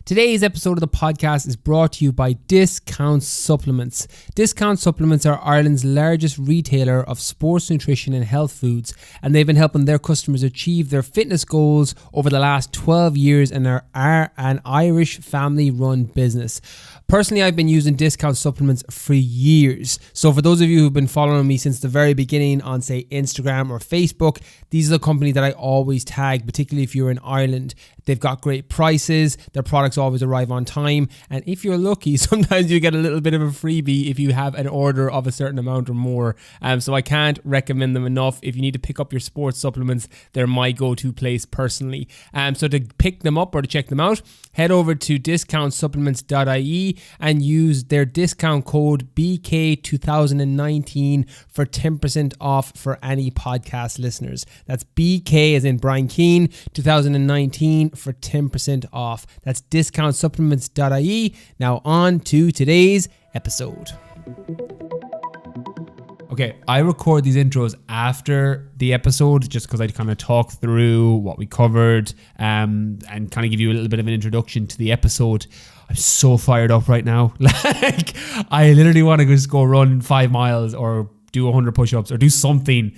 Today's episode of the podcast is brought to you by Discount Supplements. Discount Supplements are Ireland's largest retailer of sports nutrition and health foods, and they've been helping their customers achieve their fitness goals over the last 12 years and are an Irish family-run business. Personally, I've been using Discount Supplements for years. So for those of you who've been following me since the very beginning on, say, Instagram or Facebook, these are the company that I always tag, particularly if you're in Ireland. They've got great prices, their products always arrive on time, and if you're lucky, sometimes you get a little bit of a freebie if you have an order of a certain amount or more. So I can't recommend them enough. If you need to pick up your sports supplements, they're my go-to place personally. So to pick them up or to check them out, head over to discountsupplements.ie and use their discount code BK2019 for 10% off for any podcast listeners. That's BK as in Brian Keane, 2019 for 10% off. That's discountsupplements.ie. Now on to today's episode. Okay, I record these intros after the episode just because I kind of talk through what we covered and kind of give you a little bit of an introduction to the episode. I'm so fired up right now. Like, I literally want to just go run 5 miles or do 100 push-ups or do something.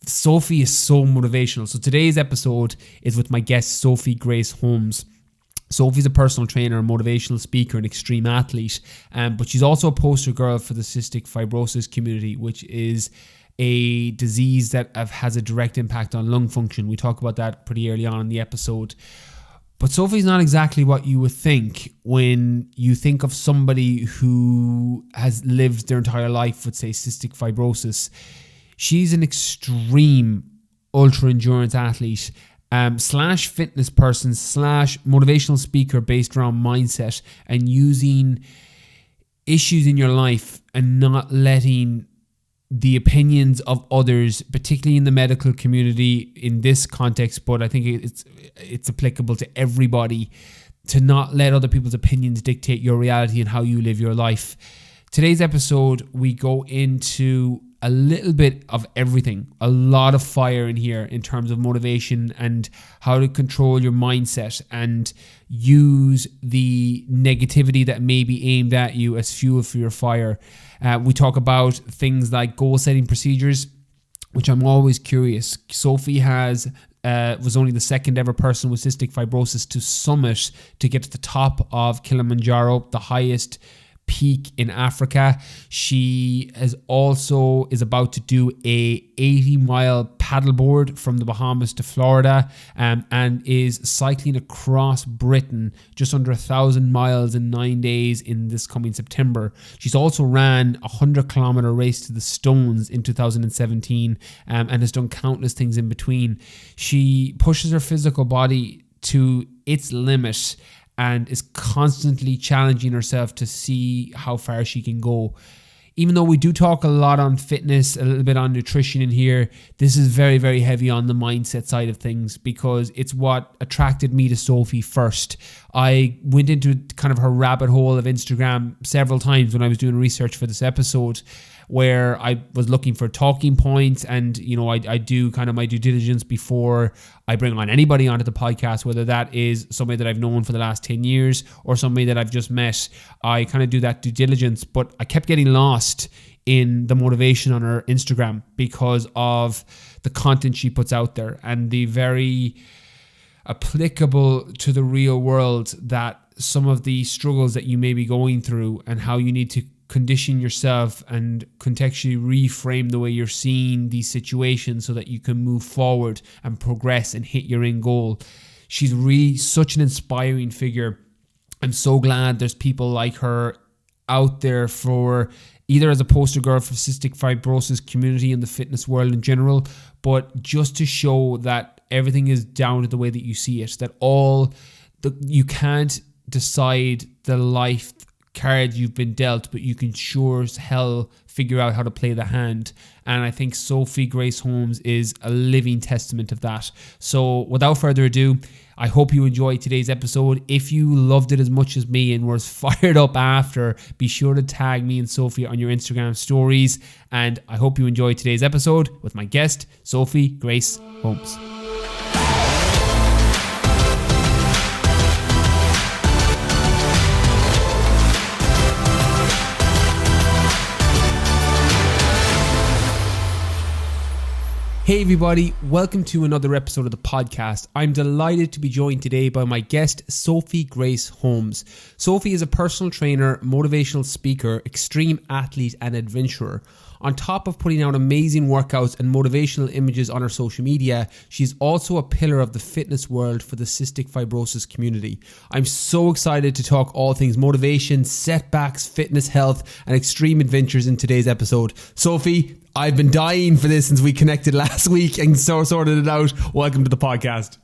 Sophie is so motivational. So today's episode is with my guest, Sophie Grace Holmes. Sophie's a personal trainer, a motivational speaker, and extreme athlete, but she's also a poster girl for the cystic fibrosis community, which is a disease that has a direct impact on lung function. We talk about that pretty early on in the episode. But Sophie's not exactly what you would think when you think of somebody who has lived their entire life with, say, cystic fibrosis. She's an extreme ultra endurance athlete, slash fitness person, slash motivational speaker based around mindset and using issues in your life and not letting the opinions of others, particularly in the medical community in this context, but I think it's applicable to everybody, to not let other people's opinions dictate your reality and how you live your life. Today's episode, we go into a little bit of everything, a lot of fire in here in terms of motivation and how to control your mindset and use the negativity that may be aimed at you as fuel for your fire. We talk about things like goal setting procedures, which I'm always curious. Sophie was only the second ever person with cystic fibrosis to summit to get to the top of Kilimanjaro, the highest peak in Africa. She is about to do a 80-mile paddleboard from the Bahamas to Florida, and is cycling across Britain just under 1,000 miles in 9 days in this coming September. She's also ran a 100-kilometer race to the Stones in 2017, and has done countless things in between. She pushes her physical body to its limit and is constantly challenging herself to see how far she can go. Even though we do talk a lot on fitness, a little bit on nutrition in here, this is very, very heavy on the mindset side of things because it's what attracted me to Sophie first. I went into kind of her rabbit hole of Instagram several times when I was doing research for this episode, where I was looking for talking points, and I do kind of my due diligence before I bring on anybody onto the podcast, whether that is somebody that I've known for the last 10 years or somebody that I've just met. I kind of do that due diligence, but I kept getting lost in the motivation on her Instagram because of the content she puts out there and the very applicable to the real world that some of the struggles that you may be going through and how you need to condition yourself and contextually reframe the way you're seeing these situations so that you can move forward and progress and hit your end goal. She's really such an inspiring figure. I'm so glad there's people like her out there for either as a poster girl for cystic fibrosis community and the fitness world in general, but just to show that everything is down to the way that you see it, that you can't decide the life card you've been dealt, but you can sure as hell figure out how to play the hand. And I think Sophie Grace Holmes is a living testament of that. So without further ado, I hope you enjoyed today's episode. If you loved it as much as me and was fired up after, be sure to tag me and Sophie on your Instagram stories. And I hope you enjoyed today's episode with my guest, Sophie Grace Holmes. Hey everybody, welcome to another episode of the podcast. I'm delighted to be joined today by my guest, Sophie Grace Holmes. Sophie is a personal trainer, motivational speaker, extreme athlete and adventurer. On top of putting out amazing workouts and motivational images on her social media, she's also a pillar of the fitness world for the cystic fibrosis community. I'm so excited to talk all things motivation, setbacks, fitness, health, and extreme adventures in today's episode. Sophie, I've been dying for this since we connected last week and so sorted it out. Welcome to the podcast.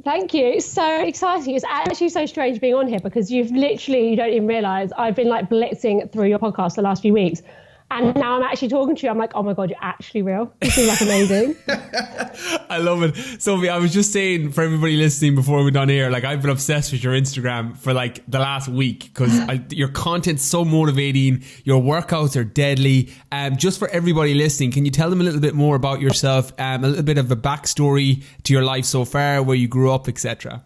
Thank you. It's so exciting. It's actually so strange being on here because you don't even realise I've been like blitzing through your podcast the last few weeks. And now I'm actually talking to you. I'm like, oh my God, you're actually real. This is like amazing. I love it. Sophie, I was just saying for everybody listening before we went on air, like I've been obsessed with your Instagram for like the last week because your content's so motivating. Your workouts are deadly. Just for everybody listening, can you tell them a little bit more about yourself, a little bit of a backstory to your life so far, where you grew up, etc.?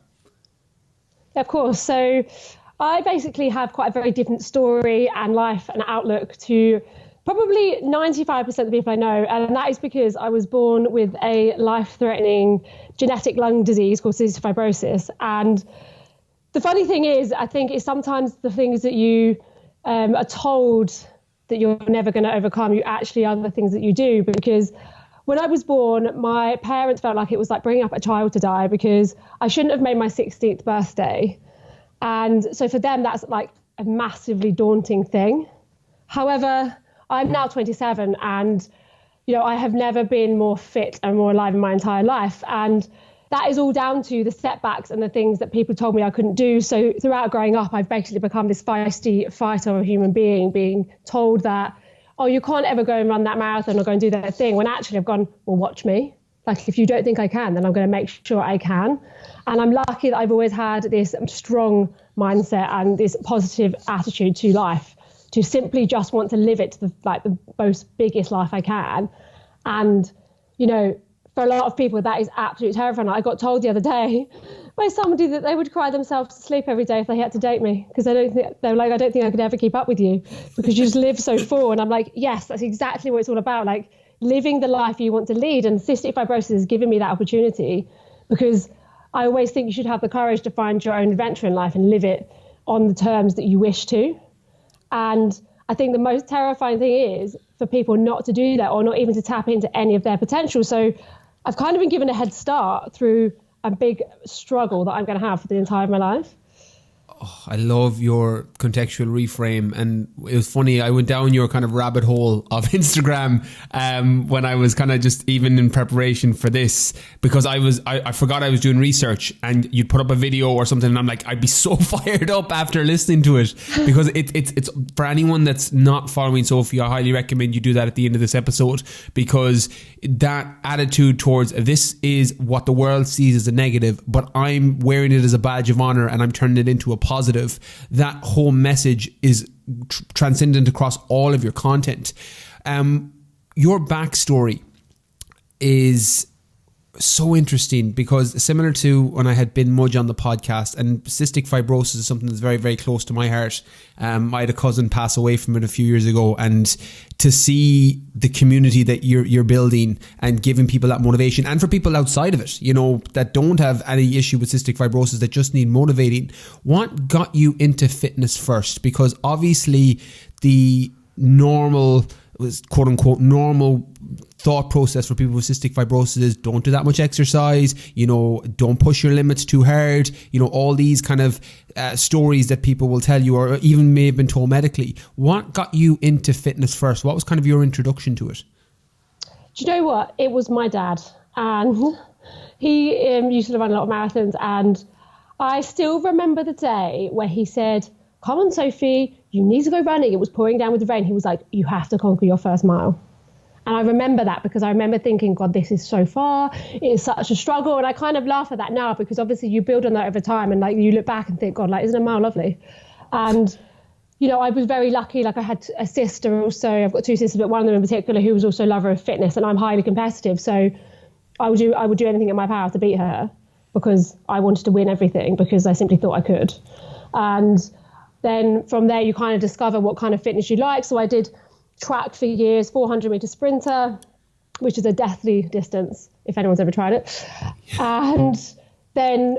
Of course. So I basically have quite a very different story and life and outlook to probably 95% of the people I know, and that is because I was born with a life-threatening genetic lung disease called cystic fibrosis. And the funny thing is, I think it's sometimes the things that you are told that you're never going to overcome, you actually are the things that you do. Because when I was born, my parents felt like it was like bringing up a child to die because I shouldn't have made my 16th birthday. And so for them, that's like a massively daunting thing. However, I'm now 27 and, I have never been more fit and more alive in my entire life. And that is all down to the setbacks and the things that people told me I couldn't do. So throughout growing up, I've basically become this feisty fighter of a human being told that, oh, you can't ever go and run that marathon or go and do that thing. When actually I've gone, well, watch me. Like, if you don't think I can, then I'm going to make sure I can. And I'm lucky that I've always had this strong mindset and this positive attitude to life, to simply just want to live it to the most biggest life I can. And, for a lot of people, that is absolutely terrifying. I got told the other day by somebody that they would cry themselves to sleep every day if they had to date me, because I don't think I could ever keep up with you because you just live so full. And I'm like, yes, that's exactly what it's all about. Like living the life you want to lead. And cystic fibrosis has given me that opportunity because I always think you should have the courage to find your own adventure in life and live it on the terms that you wish to. And I think the most terrifying thing is for people not to do that or not even to tap into any of their potential. So I've kind of been given a head start through a big struggle that I'm going to have for the entire of my life. Oh, I love your contextual reframe, and it was funny, I went down your kind of rabbit hole of Instagram when I was kind of just even in preparation for this, because I forgot I was doing research and you'd put up a video or something and I'm like, I'd be so fired up after listening to it, because it's for anyone that's not following Sophie, I highly recommend you do that at the end of this episode, because that attitude towards this is what the world sees as a negative, but I'm wearing it as a badge of honor and I'm turning it into a positive. That whole message is transcendent across all of your content. Your backstory is so interesting because similar to when I had Ben Mudge on the podcast, and cystic fibrosis is something that's very, very close to my heart. I had a cousin pass away from it a few years ago, and to see the community that you're building and giving people that motivation, and for people outside of it, that don't have any issue with cystic fibrosis, that just need motivating. What got you into fitness first? Because obviously the normal, quote unquote, normal thought process for people with cystic fibrosis is don't do that much exercise, don't push your limits too hard, all these kind of stories that people will tell you, or even may have been told medically. What got you into fitness first? What was kind of your introduction to it? Do you know what? It was my dad, and he used to run a lot of marathons, and I still remember the day where he said, come on, Sophie, you need to go running. It was pouring down with the rain. He was like, you have to conquer your first mile. And I remember that because I remember thinking, God, this is so far. It's such a struggle. And I kind of laugh at that now because obviously you build on that over time and like you look back and think, God, like, isn't a mile lovely? And, I was very lucky. Like I had a sister also. I've got two sisters, but one of them in particular who was also a lover of fitness, and I'm highly competitive. So I would do anything in my power to beat her because I wanted to win everything because I simply thought I could. And then from there, you kind of discover what kind of fitness you like. So I did track for years, 400 meter sprinter, which is a deathly distance if anyone's ever tried it. And then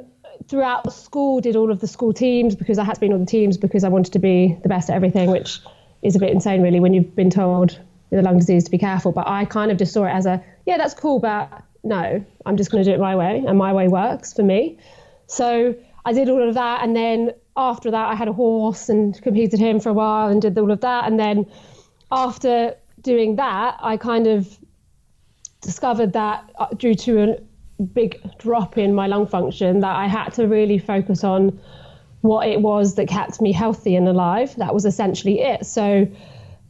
throughout school, did all of the school teams because I had to be in all the teams because I wanted to be the best at everything, which is a bit insane really when you've been told with a lung disease to be careful. But I kind of just saw it as yeah, that's cool, but no, I'm just going to do it my way, and my way works for me. So I did all of that, and then after that I had a horse and competed him for a while and did all of that. And then after doing that, I kind of discovered that due to a big drop in my lung function, that I had to really focus on what it was that kept me healthy and alive. That was essentially it. So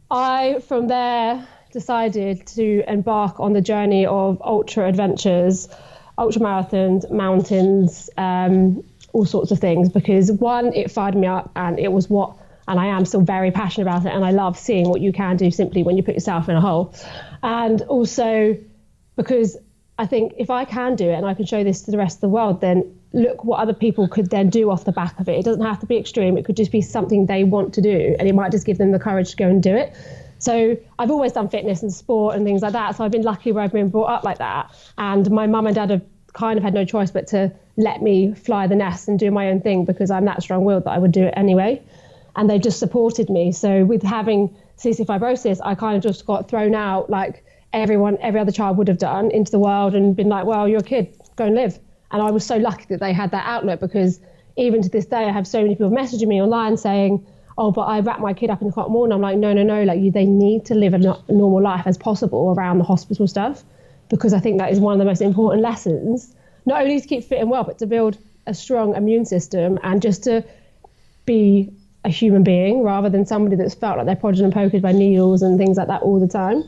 I, from there, decided to embark on the journey of ultra adventures, ultra marathons, mountains, all sorts of things, because one, it fired me up, and it was and I am still very passionate about it, and I love seeing what you can do simply when you put yourself in a hole. And also because I think if I can do it and I can show this to the rest of the world, then look what other people could then do off the back of it. It doesn't have to be extreme. It could just be something they want to do, and it might just give them the courage to go and do it. So I've always done fitness and sport and things like that. So I've been lucky where I've been brought up like that. And my mum and dad have kind of had no choice but to let me fly the nest and do my own thing, because I'm that strong-willed that I would do it anyway. And they've just supported me. So with having cystic fibrosis, I kind of just got thrown out like every other child would have done into the world, and been like, well, you're a kid, go and live. And I was so lucky that they had that outlet, because even to this day, I have so many people messaging me online saying, oh, but I wrap my kid up in the cotton wool. And I'm like, no, like they need to live a normal life as possible around the hospital stuff, because I think that is one of the most important lessons, not only to keep fit and well, but to build a strong immune system and just to be a human being rather than somebody that's felt like they're prodded and poked by needles and things like that all the time.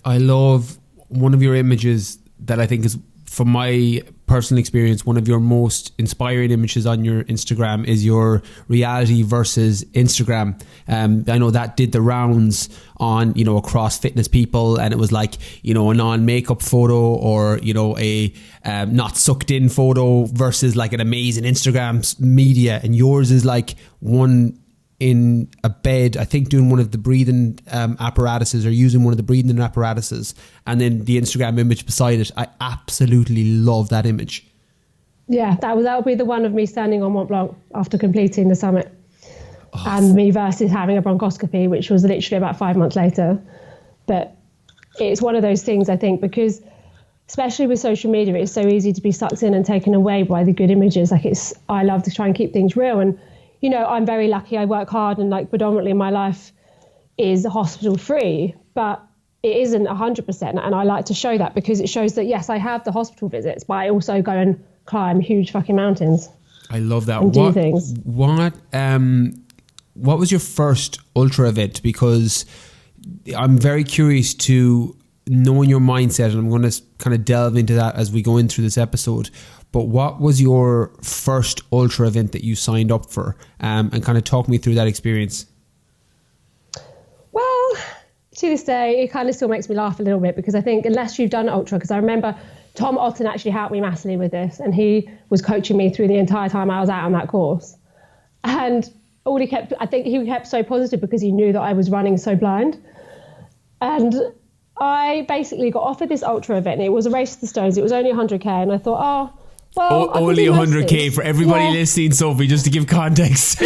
I love one of your images that I think is, from my personal experience, one of your most inspiring images on your Instagram is your reality versus Instagram. I know that did the rounds on, across fitness people, and it was like, a non-makeup photo, or, a not sucked in photo versus like an amazing Instagram media. And yours is like one in a bed, I think doing one of the breathing apparatuses, or using one of the breathing apparatuses, and then the Instagram image beside it. I absolutely love that image. Yeah, that would be the one of me standing on Mont Blanc after completing the summit, and me versus having a bronchoscopy, which was literally about 5 months later. But it's one of those things, I think, because especially with social media, it's so easy to be sucked in and taken away by the good images. I love to try and keep things real, and I'm very lucky. I work hard, and like predominantly my life is hospital free, but it isn't 100%. And I like to show that, because it shows that, yes, I have the hospital visits, but I also go and climb huge fucking mountains. I love that. And do things. What was your first ultra event? Because I'm very curious to know your mindset, and I'm going to kind of delve into that as we go in through this episode. But what was your first ultra event that you signed up for? And kind of talk me through that experience. Well, to this day, it kind of still makes me laugh a little bit, because I think unless you've done ultra, because I remember Tom Otten actually helped me massively with this, and he was coaching me through the entire time I was out on that course. And he kept so positive, because he knew that I was running so blind. And I basically got offered this ultra event. It was a race to the stones. It was only 100k, and I thought, well, only 100k for everybody listening, Sophie, just to give context,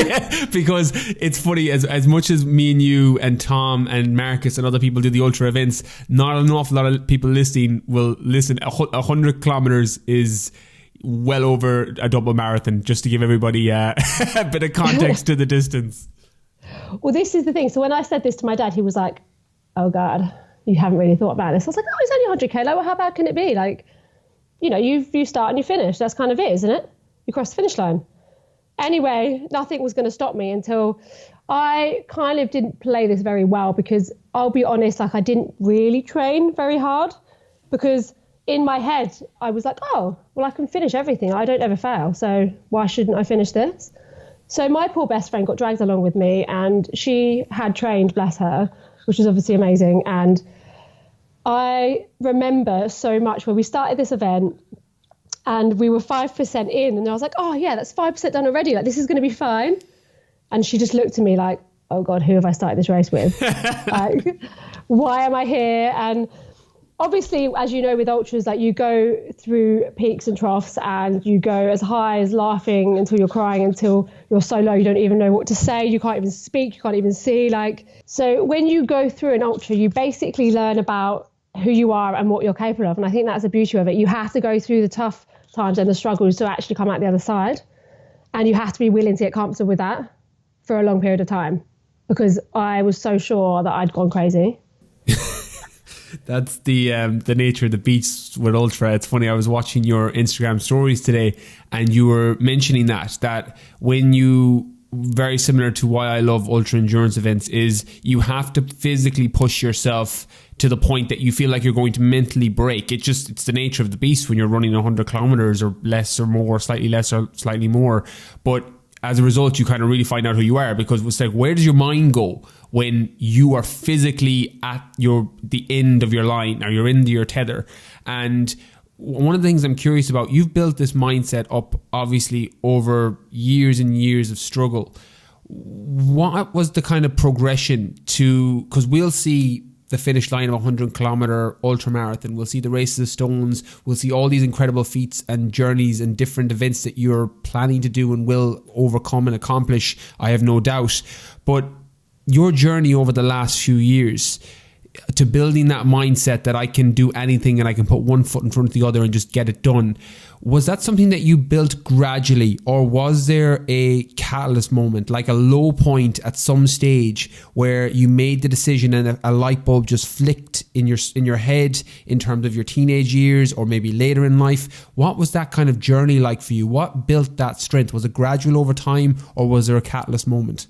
because it's funny, as much as me and you and Tom and Marcus and other people do the ultra events, not an awful lot of people listening will listen. 100 kilometers is well over a double marathon, just to give everybody a bit of context to the distance. Well, this is the thing. So when I said this to my dad, he was like, oh God, you haven't really thought about this. I was like, oh, it's only 100k. Like, well, how bad can it be? Like, you start and you finish. That's kind of it, isn't it? You cross the finish line. Anyway, nothing was going to stop me until I kind of didn't play this very well, because I'll be honest, I didn't really train very hard, because in my head, I was like, oh, well, I can finish everything. I don't ever fail. So why shouldn't I finish this? So my poor best friend got dragged along with me, and she had trained, bless her, which was obviously amazing. And I remember so much when we started this event and we were 5% in, and I was like, oh yeah, that's 5% done already. Like, this is going to be fine. And she just looked at me like, oh God, who have I started this race with? Like, why am I here? And obviously, as you know, with ultras, like you go through peaks and troughs, and you go as high as laughing until you're crying, until you're so low you don't even know what to say, you can't even speak, you can't even see. Like, so when you go through an ultra, you basically learn about who you are and what you're capable of. And I think that's the beauty of it. You have to go through the tough times and the struggles to actually come out the other side. And you have to be willing to get comfortable with that for a long period of time, because I was so sure that I'd gone crazy. That's the nature of the beast with ultra. It's funny, I was watching your Instagram stories today, and you were mentioning that when you, very similar to why I love ultra endurance events, is you have to physically push yourself to the point that you feel like you're going to mentally break. It's the nature of the beast when you're running 100 kilometers or less or more, slightly less or slightly more. But as a result, you kind of really find out who you are, because it's like, where does your mind go when you are physically at the end of your line, or you're into your tether? And one of the things I'm curious about, you've built this mindset up obviously over years and years of struggle. What was the kind of progression to, because we'll see the finish line of a 100-kilometer ultra marathon, we'll see the races of stones, we'll see all these incredible feats and journeys and different events that you're planning to do and will overcome and accomplish, I have no doubt. But your journey over the last few years to building that mindset that I can do anything and I can put one foot in front of the other and just get it done, was that something that you built gradually, or was there a catalyst moment, like a low point at some stage where you made the decision and a light bulb just flicked in your head in terms of your teenage years or maybe later in life? What was that kind of journey like for you? What built that strength? Was it gradual over time, or was there a catalyst moment?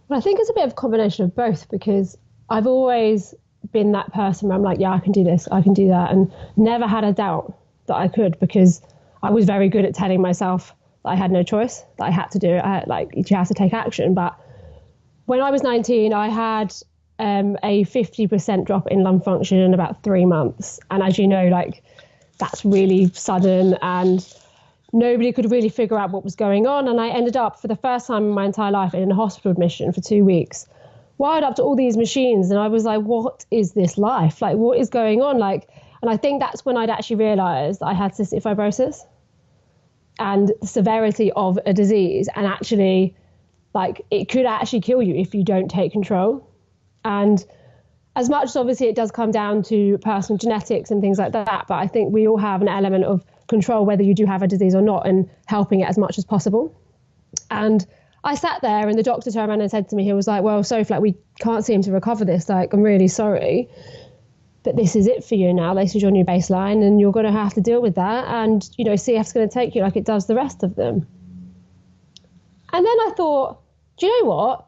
Well, I think it's a bit of a combination of both, because I've always been that person where I'm like, yeah, I can do this, I can do that, and never had a doubt that I could, because I was very good at telling myself that I had no choice, that I had to do it. You have to take action. But when I was 19, I had a 50% drop in lung function in about 3 months. And as you know, like, that's really sudden, and nobody could really figure out what was going on. And I ended up, for the first time in my entire life, in a hospital admission for 2 weeks, wired up to all these machines. And I was like, what is this life? Like, what is going on? Like, and I think that's when I'd actually realized I had cystic fibrosis and the severity of a disease. And actually, like, it could actually kill you if you don't take control. And as much as obviously it does come down to personal genetics and things like that, but I think we all have an element of control, whether you do have a disease or not, and helping it as much as possible. And I sat there, and the doctor turned around and said to me, he was like, well, Sophie, like, we can't seem to recover this. Like, I'm really sorry, but this is it for you now. This is your new baseline, and you're going to have to deal with that. And, you know, CF's going to take you like it does the rest of them. And then I thought, do you know what?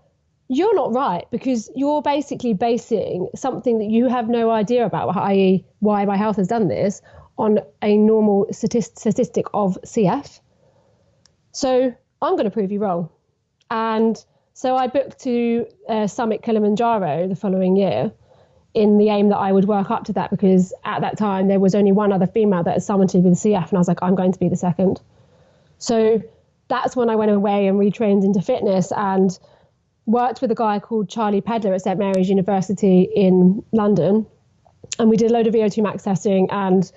You're not right, because you're basically basing something that you have no idea about, i.e. why my health has done this, on a normal statistic of CF. So I'm going to prove you wrong. And so I booked to Summit Kilimanjaro the following year in the aim that I would work up to that, because at that time there was only one other female that had summited with CF, and I was like, I'm going to be the second. So that's when I went away and retrained into fitness and worked with a guy called Charlie Pedler at St Mary's University in London. And we did a load of VO2 max testing and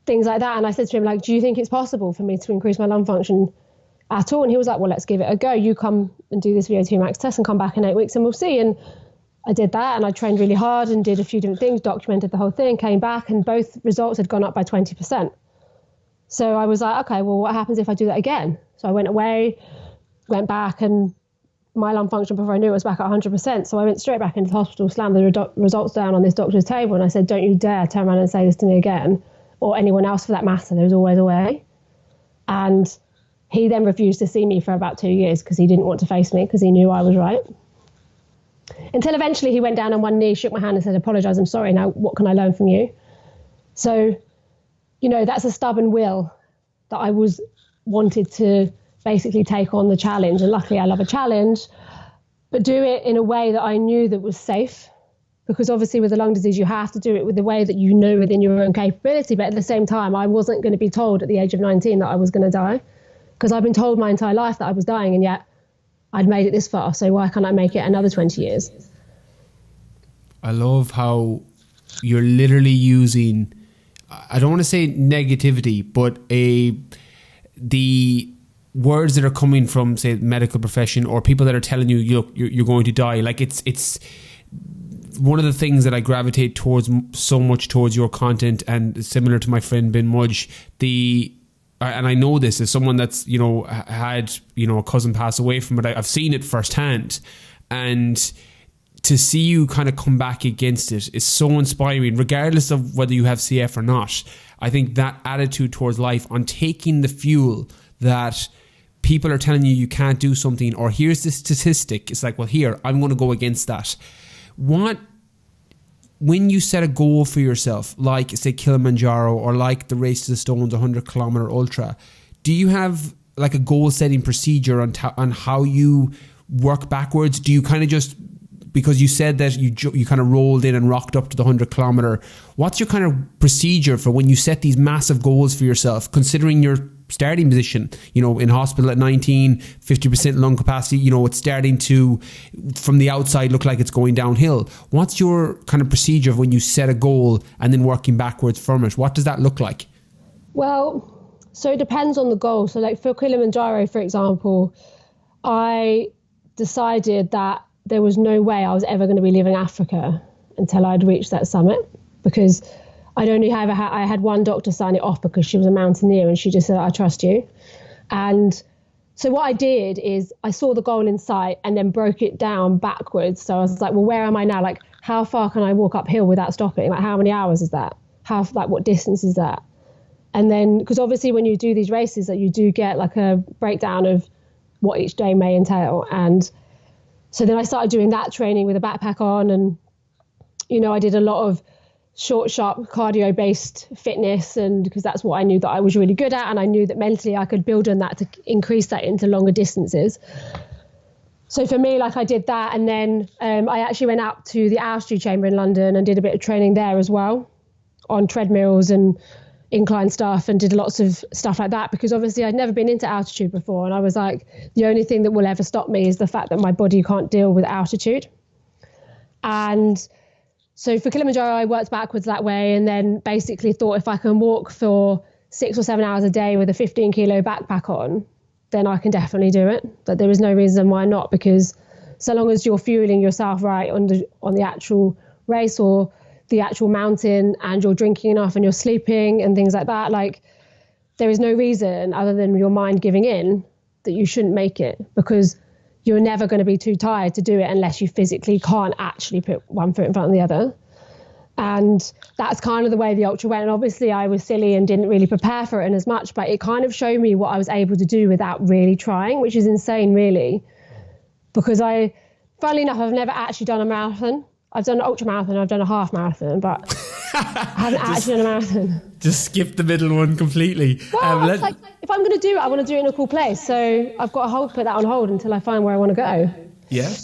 things like that. And I said to him, like, do you think it's possible for me to increase my lung function at all? And he was like, well, let's give it a go. You come and do this VO2 max test and come back in 8 weeks and we'll see. And I did that, and I trained really hard and did a few different things, documented the whole thing, came back, and both results had gone up by 20%. So I was like, okay, well, what happens if I do that again? So I went away, went back, and my lung function before I knew it was back at 100%. So I went straight back into the hospital, slammed the results down on this doctor's table, and I said, don't you dare turn around and say this to me again, or anyone else for that matter. There was always a way. And he then refused to see me for about 2 years because he didn't want to face me, because he knew I was right. Until eventually he went down on one knee, shook my hand and said, apologise, I'm sorry, now what can I learn from you? So, you know, that's a stubborn will that I wanted to basically take on the challenge. And luckily I love a challenge, but do it in a way that I knew that was safe, because obviously with a lung disease, you have to do it with the way that you know within your own capability. But at the same time, I wasn't going to be told at the age of 19 that I was going to die, because I've been told my entire life that I was dying, and yet I'd made it this far. So why can't I make it another 20 years? I love how you're literally using, I don't want to say negativity, but the words that are coming from, say, medical profession or people that are telling you, look, you're going to die. Like it's one of the things that I gravitate towards so much towards your content, and similar to my friend Ben Mudge, and I know this as someone that's, you know, had, you know, a cousin pass away from it. I've seen it firsthand, and to see you kind of come back against it is so inspiring, regardless of whether you have CF or not. I think that attitude towards life, on taking the fuel that people are telling you can't do something, or here's the statistic, it's like, well, here, I'm going to go against that. When you set a goal for yourself, like say Kilimanjaro or like the Race to the Stones 100-kilometer ultra, do you have like a goal setting procedure on how you work backwards? Do you kind of just, because you said that you kind of rolled in and rocked up to the 100-kilometer, what's your kind of procedure for when you set these massive goals for yourself, considering your starting position, you know, in hospital at 19, 50% lung capacity, you know, it's starting to, from the outside, look like it's going downhill. What's your kind of procedure when you set a goal and then working backwards from it? What does that look like? Well, so it depends on the goal. So like for Kilimanjaro, for example, I decided that there was no way I was ever going to be leaving Africa until I'd reached that summit, because I had one doctor sign it off because she was a mountaineer and she just said, I trust you. And so what I did is I saw the goal in sight and then broke it down backwards. So I was like, well, where am I now? Like, how far can I walk uphill without stopping? Like, how many hours is that? What distance is that? And then, because obviously when you do these races, that you do get like a breakdown of what each day may entail. And so then I started doing that training with a backpack on, and, you know, I did a lot of short, sharp cardio-based fitness, and because that's what I knew that I was really good at, and I knew that mentally I could build on that to increase that into longer distances. So for me, like, I did that, and then I actually went out to the altitude chamber in London and did a bit of training there as well on treadmills and incline stuff, and did lots of stuff like that, because obviously I'd never been into altitude before, and I was like, the only thing that will ever stop me is the fact that my body can't deal with altitude. And so for Kilimanjaro, I worked backwards that way, and then basically thought, if I can walk for 6 or 7 hours a day with a 15-kilo backpack on, then I can definitely do it. But there is no reason why not, because so long as you're fueling yourself right on the actual race or the actual mountain, and you're drinking enough and you're sleeping and things like that, like, there is no reason other than your mind giving in that you shouldn't make it, because you're never going to be too tired to do it unless you physically can't actually put one foot in front of the other. And that's kind of the way the ultra went. And obviously I was silly and didn't really prepare for it as much, but it kind of showed me what I was able to do without really trying, which is insane, really. Because funnily enough, I've never actually done a marathon. I've done an ultra marathon, I've done a half marathon, but I haven't actually done a marathon. Just skip the middle one completely. Well, it's like, if I'm going to do it, I want to do it in a cool place. So I've got to put that on hold until I find where I want to go. Yeah,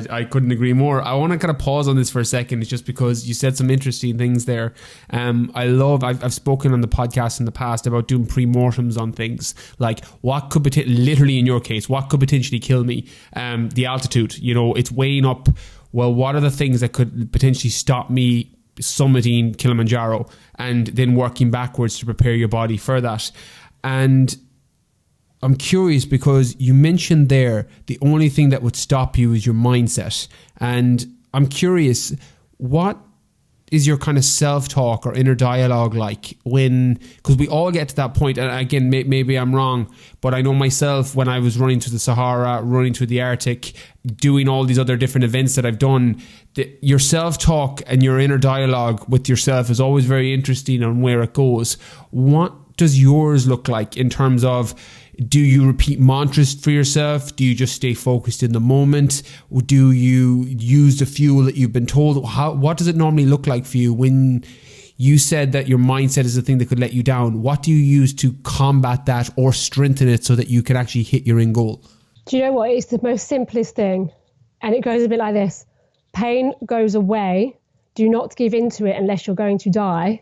I couldn't agree more. I want to kind of pause on this for a second. It's just because you said some interesting things there. I've spoken on the podcast in the past about doing pre-mortems on things, like what could literally in your case, what could potentially kill me? The altitude, you know, it's weighing up. Well, what are the things that could potentially stop me summiting Kilimanjaro, and then working backwards to prepare your body for that? And I'm curious, because you mentioned there the only thing that would stop you is your mindset. And I'm curious, what is your kind of self-talk or inner dialogue like because we all get to that point, and again, maybe I'm wrong, but I know myself, when I was running to the Sahara, running to the Arctic, doing all these other different events that I've done, your self-talk and your inner dialogue with yourself is always very interesting on where it goes. What does yours look like in terms of, do you repeat mantras for yourself? Do you just stay focused in the moment? Or do you use the fuel that you've been told? What does it normally look like for you when you said that your mindset is the thing that could let you down? What do you use to combat that or strengthen it so that you can actually hit your end goal? Do you know what? It's the most simplest thing. And it goes a bit like this. Pain goes away. Do not give into it unless you're going to die.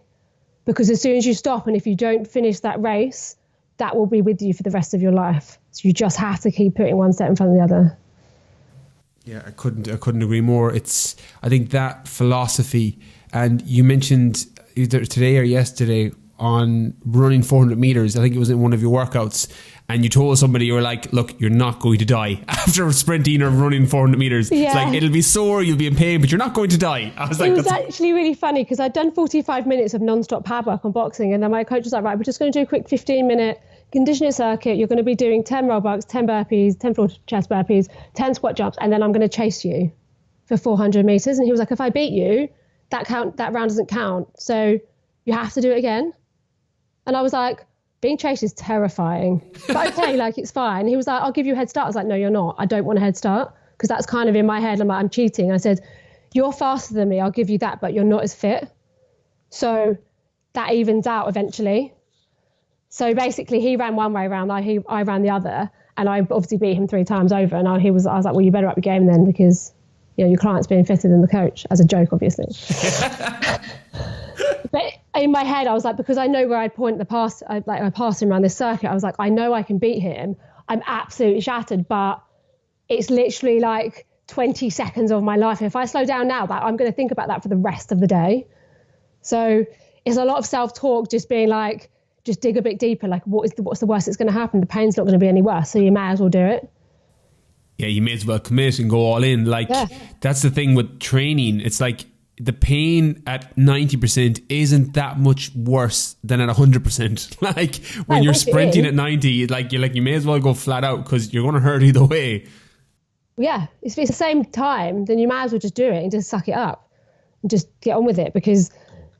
Because as soon as you stop, and if you don't finish that race, that will be with you for the rest of your life. So you just have to keep putting one step in front of the other. Yeah, I couldn't agree more. I think that philosophy and you mentioned either today or yesterday on running 400 meters. I think it was in one of your workouts, and you told somebody, you were like, look, you're not going to die after sprinting or running 400 meters. Yeah. It's like, it'll be sore, you'll be in pain, but you're not going to die. I was like, it was actually really funny because I'd done 45 minutes of non-stop pad work on boxing, and then my coach was like, right, we're just going to do a quick 15-minute conditioning circuit. You're going to be doing 10 roll bucks, 10 burpees, 10 floor chest burpees, 10 squat jumps, and then I'm going to chase you for 400 meters. And he was like, if I beat you, that round doesn't count, so you have to do it again. And I was like, being chased is terrifying, but okay, like, it's fine. He was like, I'll give you a head start. I was like, no, you're not. I don't want a head start, because that's kind of in my head. I'm like, I'm cheating. I said, you're faster than me, I'll give you that, but you're not as fit. So that evens out eventually. So basically he ran one way around, I ran the other, and I obviously beat him 3 times over. And I was like, well, you better up your game then, because your client's being fitter than the coach, as a joke, obviously. But in my head, I was like, because I know where I'd point the pass, I passed him around this circuit. I was like, I know I can beat him. I'm absolutely shattered, but it's literally like 20 seconds of my life. If I slow down now, I'm going to think about that for the rest of the day. So it's a lot of self-talk, just being like, just dig a bit deeper. Like, what's the worst that's going to happen? The pain's not going to be any worse, so you may as well do it. Yeah, you may as well commit and go all in. Like, That's the thing with training. It's like, the pain at 90% isn't that much worse than at 100%. Like, when you're sprinting at 90, you may as well go flat out, because you're going to hurt either way. Yeah, if it's the same time, then you might as well just do it and just suck it up and just get on with it, because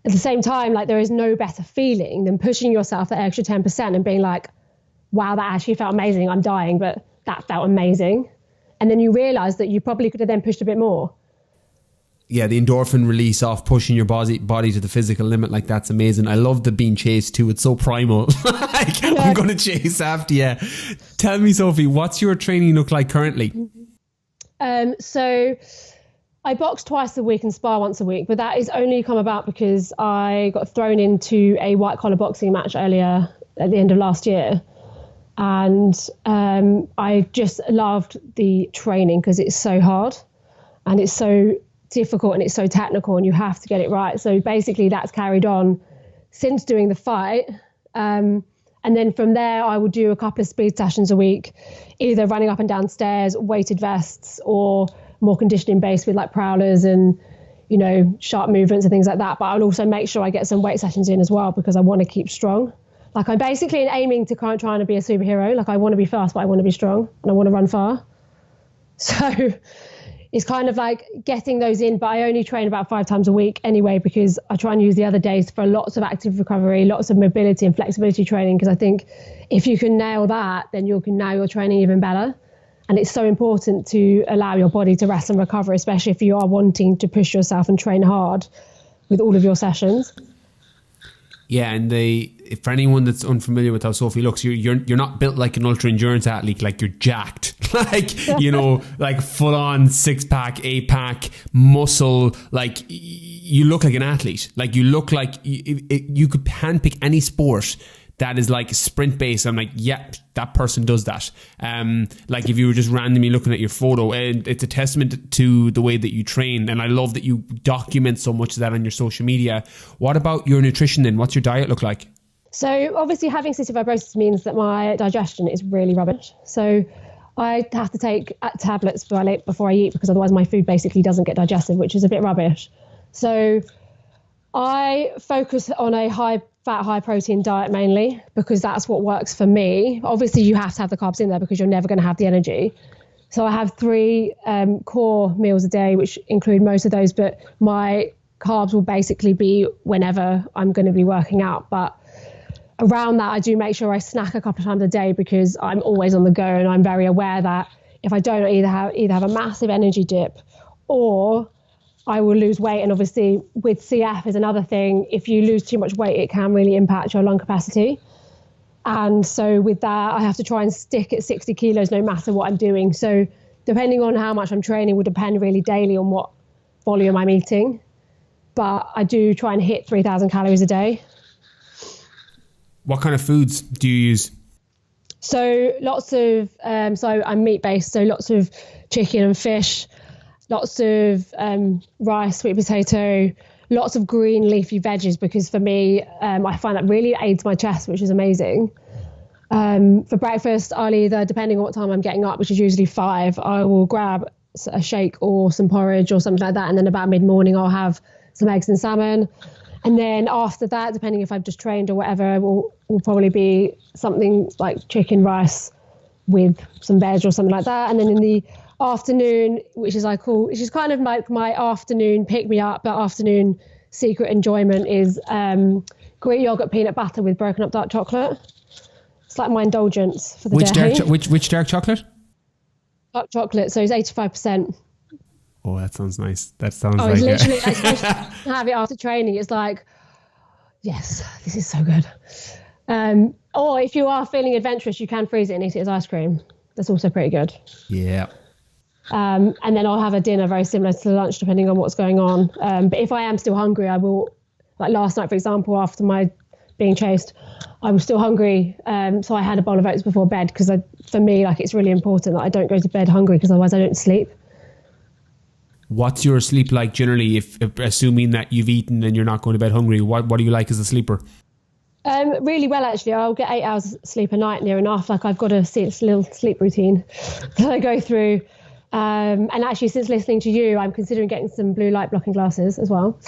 at the same time, like, there is no better feeling than pushing yourself that extra 10% and being like, wow, that actually felt amazing. I'm dying, but that felt amazing. And then you realize that you probably could have then pushed a bit more. Yeah, the endorphin release off pushing your body to the physical limit, like, that's amazing. I love the being chased too. It's so primal. Like, yeah. I'm going to chase after you. Tell me, Sophie, what's your training look like currently? So I box twice a week and spar once a week, but that has only come about because I got thrown into a white collar boxing match earlier at the end of last year. And I just loved the training because it's so hard and it's so difficult and it's so technical and you have to get it right. So basically that's carried on since doing the fight. And then from there, I will do a couple of speed sessions a week, either running up and down stairs, weighted vests, or more conditioning based with like prowlers and, sharp movements and things like that. But I'll also make sure I get some weight sessions in as well, because I want to keep strong. Like, I'm basically aiming to trying to be a superhero. Like, I want to be fast, but I want to be strong and I want to run far. So it's kind of like getting those in, but I only train about 5 times a week anyway, because I try and use the other days for lots of active recovery, lots of mobility and flexibility training, because I think if you can nail that, then you can nail your training even better. And it's so important to allow your body to rest and recover, especially if you are wanting to push yourself and train hard with all of your sessions. Yeah, and for anyone that's unfamiliar with how Sophie looks, you're not built like an ultra endurance athlete. Like, you're jacked, like, like full on 6-pack, 8-pack muscle. Like, you look like an athlete. Like, you look like you could handpick any sport that is like sprint based. I'm like, yeah, that person does that. Like, if you were just randomly looking at your photo, and it's a testament to the way that you train. And I love that you document so much of that on your social media. What about your nutrition then? What's your diet look like? So obviously having cystic fibrosis means that my digestion is really rubbish. So I have to take tablets before I eat, because otherwise my food basically doesn't get digested, which is a bit rubbish. So I focus on a high fat, high protein diet mainly, because that's what works for me. Obviously you have to have the carbs in there because you're never going to have the energy. So I have 3 core meals a day, which include most of those, but my carbs will basically be whenever I'm going to be working out. But around that, I do make sure I snack a couple of times a day, because I'm always on the go, and I'm very aware that if I don't, either have a massive energy dip, or I will lose weight. And obviously with CF is another thing. If you lose too much weight, it can really impact your lung capacity. And so with that, I have to try and stick at 60 kilos no matter what I'm doing. So depending on how much I'm training will depend really daily on what volume I'm eating. But I do try and hit 3,000 calories a day. What kind of foods do you use? So lots of, so I'm meat based. So lots of chicken and fish, lots of rice, sweet potato, lots of green leafy veggies, because for me, I find that really aids my chest, which is amazing. For breakfast, I'll either, depending on what time I'm getting up, which is usually 5, I will grab a shake or some porridge or something like that. And then about mid-morning, I'll have some eggs and salmon. And then after that, depending if I've just trained or whatever, will probably be something like chicken rice with some veg or something like that. And then in the afternoon, which is kind of like my afternoon pick me up, but afternoon secret enjoyment, is Greek yogurt peanut butter with broken up dark chocolate. It's like my indulgence for the day. Which dark chocolate? Dark chocolate, so it's 85%. Oh, that sounds nice. That sounds it's literally, especially to have it after training, it's like, yes, this is so good. Or if you are feeling adventurous, you can freeze it and eat it as ice cream. That's also pretty good. Yeah. And then I'll have a dinner very similar to lunch, depending on what's going on. But if I am still hungry, I will, like last night, for example, after my being chased, I was still hungry. So I had a bowl of oats before bed, because for me, like, it's really important that I don't go to bed hungry, because otherwise I don't sleep. What's your sleep like generally, if assuming that you've eaten and you're not going to bed hungry? What do you like as a sleeper? Really well, actually. I'll get 8 hours sleep a night, near enough. Like, I've got a little sleep routine that I go through. And actually, since listening to you, I'm considering getting some blue light blocking glasses as well.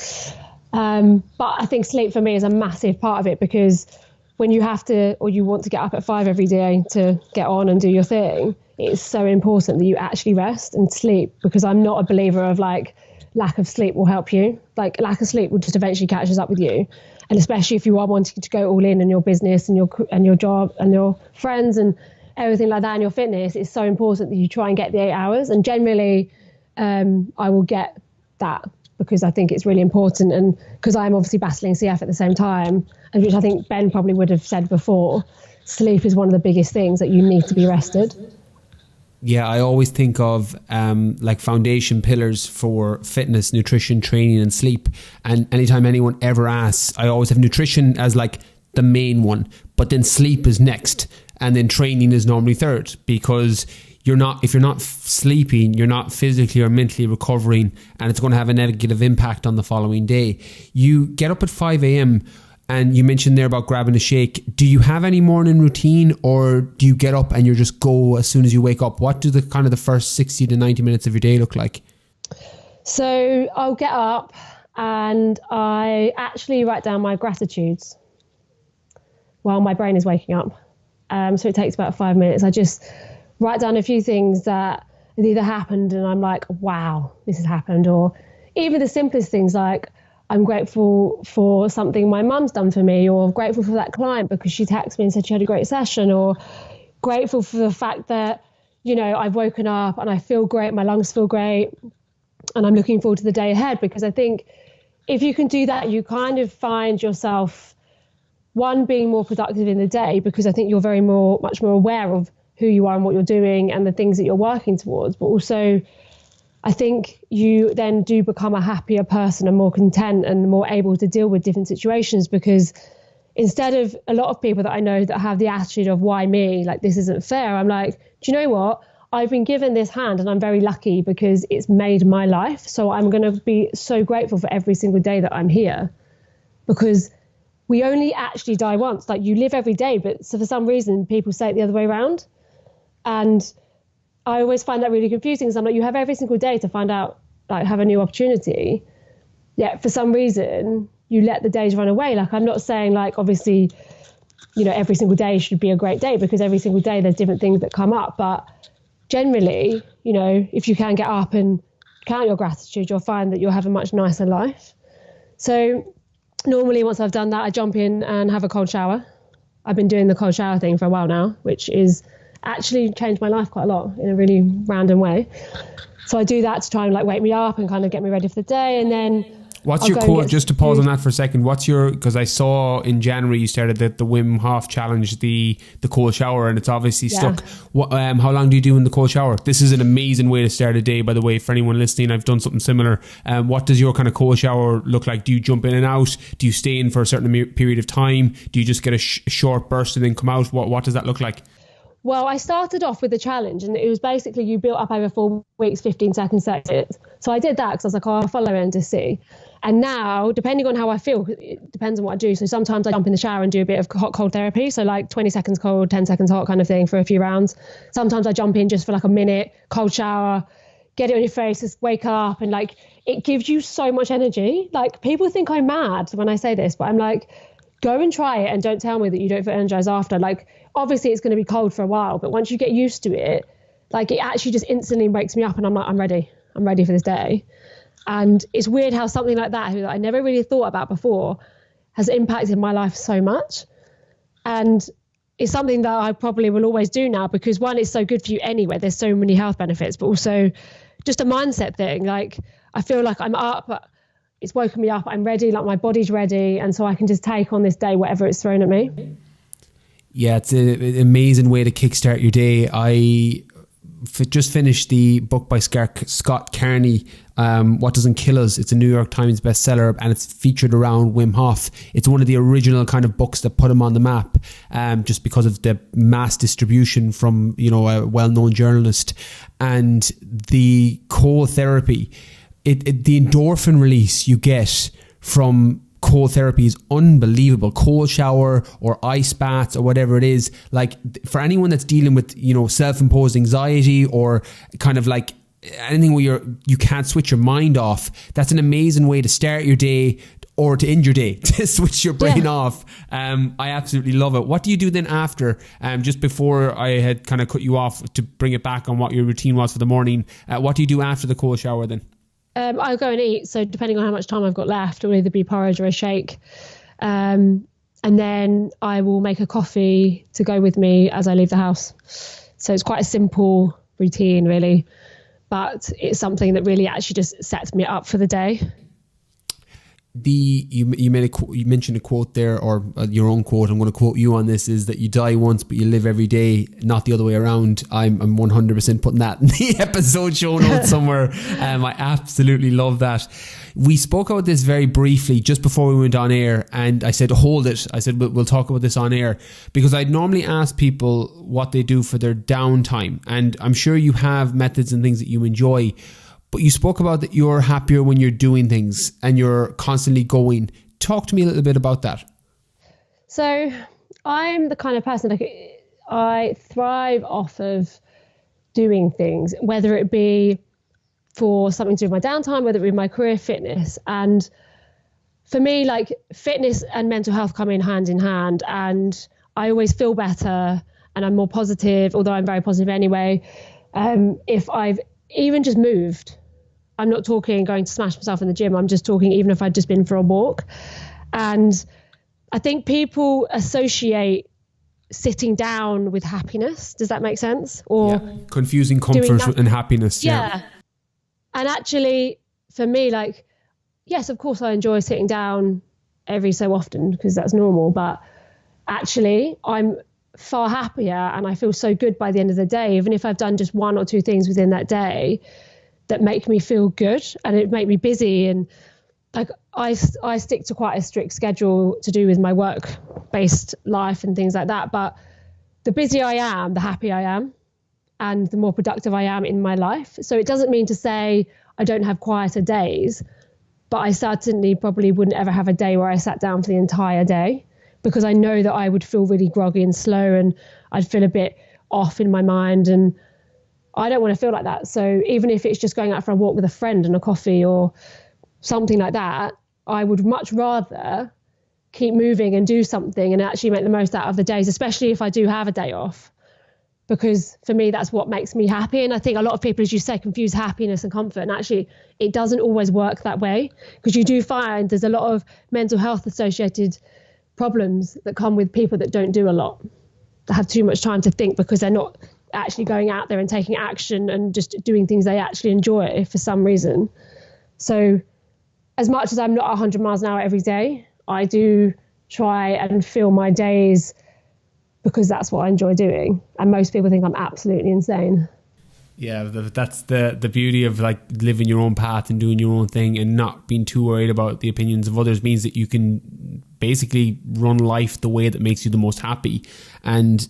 But I think sleep for me is a massive part of it, because when you have to, or you want to get up at 5 every day to get on and do your thing, it's so important that you actually rest and sleep, because I'm not a believer of like lack of sleep will help you. Like, lack of sleep will just eventually catches up with you. And especially if you are wanting to go all in your business and your job and your friends and everything like that, and your fitness, it's so important that you try and get the 8 hours. And generally, I will get that, because I think it's really important. And because I'm obviously battling CF at the same time, and which I think Ben probably would have said before, sleep is one of the biggest things that you need to be rested. Yeah, I always think of like foundation pillars for fitness, nutrition, training and sleep. And anytime anyone ever asks, I always have nutrition as like the main one, but then sleep is next. And then training is normally third, because if you're not sleeping, you're not physically or mentally recovering, and it's going to have a negative impact on the following day. You get up at 5 a.m. and you mentioned there about grabbing a shake. Do you have any morning routine, or do you get up and you just go as soon as you wake up? What do the first 60 to 90 minutes of your day look like? So I'll get up and I actually write down my gratitudes while my brain is waking up. So it takes about 5 minutes. I just write down a few things that have either happened and I'm like, wow, this has happened. Or even the simplest things, like I'm grateful for something my mum's done for me, or grateful for that client because she texted me and said she had a great session, or grateful for the fact that, you know, I've woken up and I feel great, my lungs feel great, and I'm looking forward to the day ahead. Because I think if you can do that, you kind of find yourself, one, being more productive in the day, because I think you're much more aware of who you are and what you're doing and the things that you're working towards. But also, I think you then do become a happier person and more content and more able to deal with different situations, because instead of a lot of people that I know that have the attitude of why me, like this isn't fair, I'm like, do you know what? I've been given this hand and I'm very lucky because it's made my life. So I'm going to be so grateful for every single day that I'm here, because we only actually die once. Like, you live every day, but so for some reason people say it the other way around. And I always find that really confusing. So I'm like, you have every single day to find out, like, have a new opportunity. Yet for some reason you let the days run away. Like, I'm not saying, like, obviously, you know, every single day should be a great day, because every single day there's different things that come up. But generally, you know, if you can get up and count your gratitude, you'll find that you'll have a much nicer life. So normally once I've done that, I jump in and have a cold shower. I've been doing the cold shower thing for a while now, which is actually changed my life quite a lot in a really random way. So I do that to try and, like, wake me up and kind of get me ready for the day. And then what's your core, just to pause on that for a second, what's your, because I saw in January you started the Wim Hof challenge, the cold shower, and it's obviously stuck. How long do you do in the cold shower? This is an amazing way to start a day, by the way, for anyone listening. I've done something similar. What does your kind of cold shower look like? Do you jump in and out? Do you stay in for a certain period of time? Do you just get a short burst and then come out? What does that look like? Well, I started off with a challenge, and it was basically you built up over 4 weeks, 15 seconds, 30 minutes. So I did that because I was like, I'll follow it and just see. And now, depending on how I feel, it depends on what I do. So sometimes I jump in the shower and do a bit of hot, cold therapy. So like 20 seconds cold, 10 seconds hot kind of thing for a few rounds. Sometimes I jump in just for like a minute, cold shower, get it on your face, just wake up. And like, it gives you so much energy. Like, people think I'm mad when I say this, but I'm like, go and try it and don't tell me that you don't feel energized after. Like, obviously it's going to be cold for a while, but once you get used to it, like, it actually just instantly wakes me up and I'm like, I'm ready for this day. And it's weird how something like that I never really thought about before has impacted my life so much. And it's something that I probably will always do now because, one, it's so good for you anyway. There's so many health benefits, but also just a mindset thing. Like, I feel like I'm up, it's woken me up, I'm ready, like my body's ready. And so I can just take on this day, whatever it's thrown at me. Yeah, it's an amazing way to kickstart your day. I just finished the book by Scott Carney, What Doesn't Kill Us. It's a New York Times bestseller, and it's featured around Wim Hof. It's one of the original kind of books that put him on the map, just because of the mass distribution from, you know, a well-known journalist. And the cold therapy, the endorphin release you get from cold therapy is unbelievable. Cold shower or ice baths or whatever it is, like, for anyone that's dealing with, you know, self-imposed anxiety or kind of like anything where you can't switch your mind off, that's an amazing way to start your day or to end your day, to switch your brain off. I absolutely love it. What do you do then after? Just before I had kind of cut you off to bring it back on what your routine was for the morning, what do you do after the cold shower then? I'll go and eat. So depending on how much time I've got left, it'll either be porridge or a shake. And then I will make a coffee to go with me as I leave the house. So it's quite a simple routine, really. But it's something that really actually just sets me up for the day. You mentioned a quote there, or your own quote. I'm going to quote you on this: is that you die once but you live every day, not the other way around. I'm 100% putting that in the episode show notes somewhere. I absolutely love that. We spoke about this very briefly just before we went on air, and I said hold it. I said we'll talk about this on air, because I'd normally ask people what they do for their downtime, and I'm sure you have methods and things that you enjoy. But you spoke about that you're happier when you're doing things and you're constantly going. Talk to me a little bit about that. So I'm the kind of person, like, I thrive off of doing things, whether it be for something to do with my downtime, whether it be my career, fitness. And for me, like, fitness and mental health come in hand, and I always feel better and I'm more positive, although I'm very positive anyway. If I've even just moved, I'm not talking going to smash myself in the gym, I'm just talking even if I'd just been for a walk. And I think people associate sitting down with happiness. Does that make sense? Or confusing comfort and happiness. Yeah. And actually, for me, like, yes, of course I enjoy sitting down every so often because that's normal, but actually I'm far happier and I feel so good by the end of the day, even if I've done just one or two things within that day that make me feel good and it make me busy. And like, I stick to quite a strict schedule to do with my work-based life and things like that. But the busier I am, the happier I am and the more productive I am in my life. So it doesn't mean to say I don't have quieter days, but I certainly probably wouldn't ever have a day where I sat down for the entire day, because I know that I would feel really groggy and slow and I'd feel a bit off in my mind, and I don't want to feel like that. So even if it's just going out for a walk with a friend and a coffee or something like that, I would much rather keep moving and do something and actually make the most out of the days, especially if I do have a day off, because for me, that's what makes me happy. And I think a lot of people, as you say, confuse happiness and comfort. And actually, it doesn't always work that way, because you do find there's a lot of mental health associated problems that come with people that don't do a lot, that have too much time to think because they're not actually going out there and taking action and just doing things they actually enjoy for some reason. So as much as I'm not 100 miles an hour every day, I do try and fill my days because that's what I enjoy doing. And most people think I'm absolutely insane. Yeah, that's the beauty of like living your own path and doing your own thing and not being too worried about the opinions of others, means that you can basically run life the way that makes you the most happy. And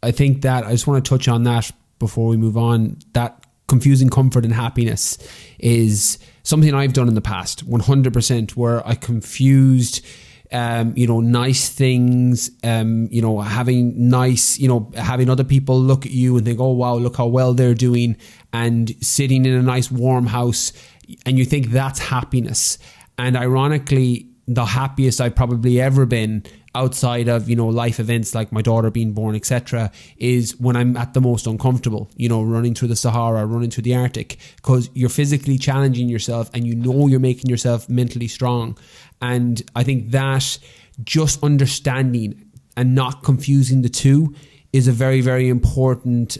I think that I just want to touch on that before we move on. That confusing comfort and happiness is something I've done in the past, 100%, where I confused nice things, having nice, having other people look at you and think, oh wow, look how well they're doing, and sitting in a nice warm house, and you think that's happiness. And ironically, the happiest I've probably ever been outside of, life events like my daughter being born, etc., is when I'm at the most uncomfortable, running through the Sahara, running through the Arctic, because you're physically challenging yourself and you're making yourself mentally strong. And I think that just understanding and not confusing the two is a very, very important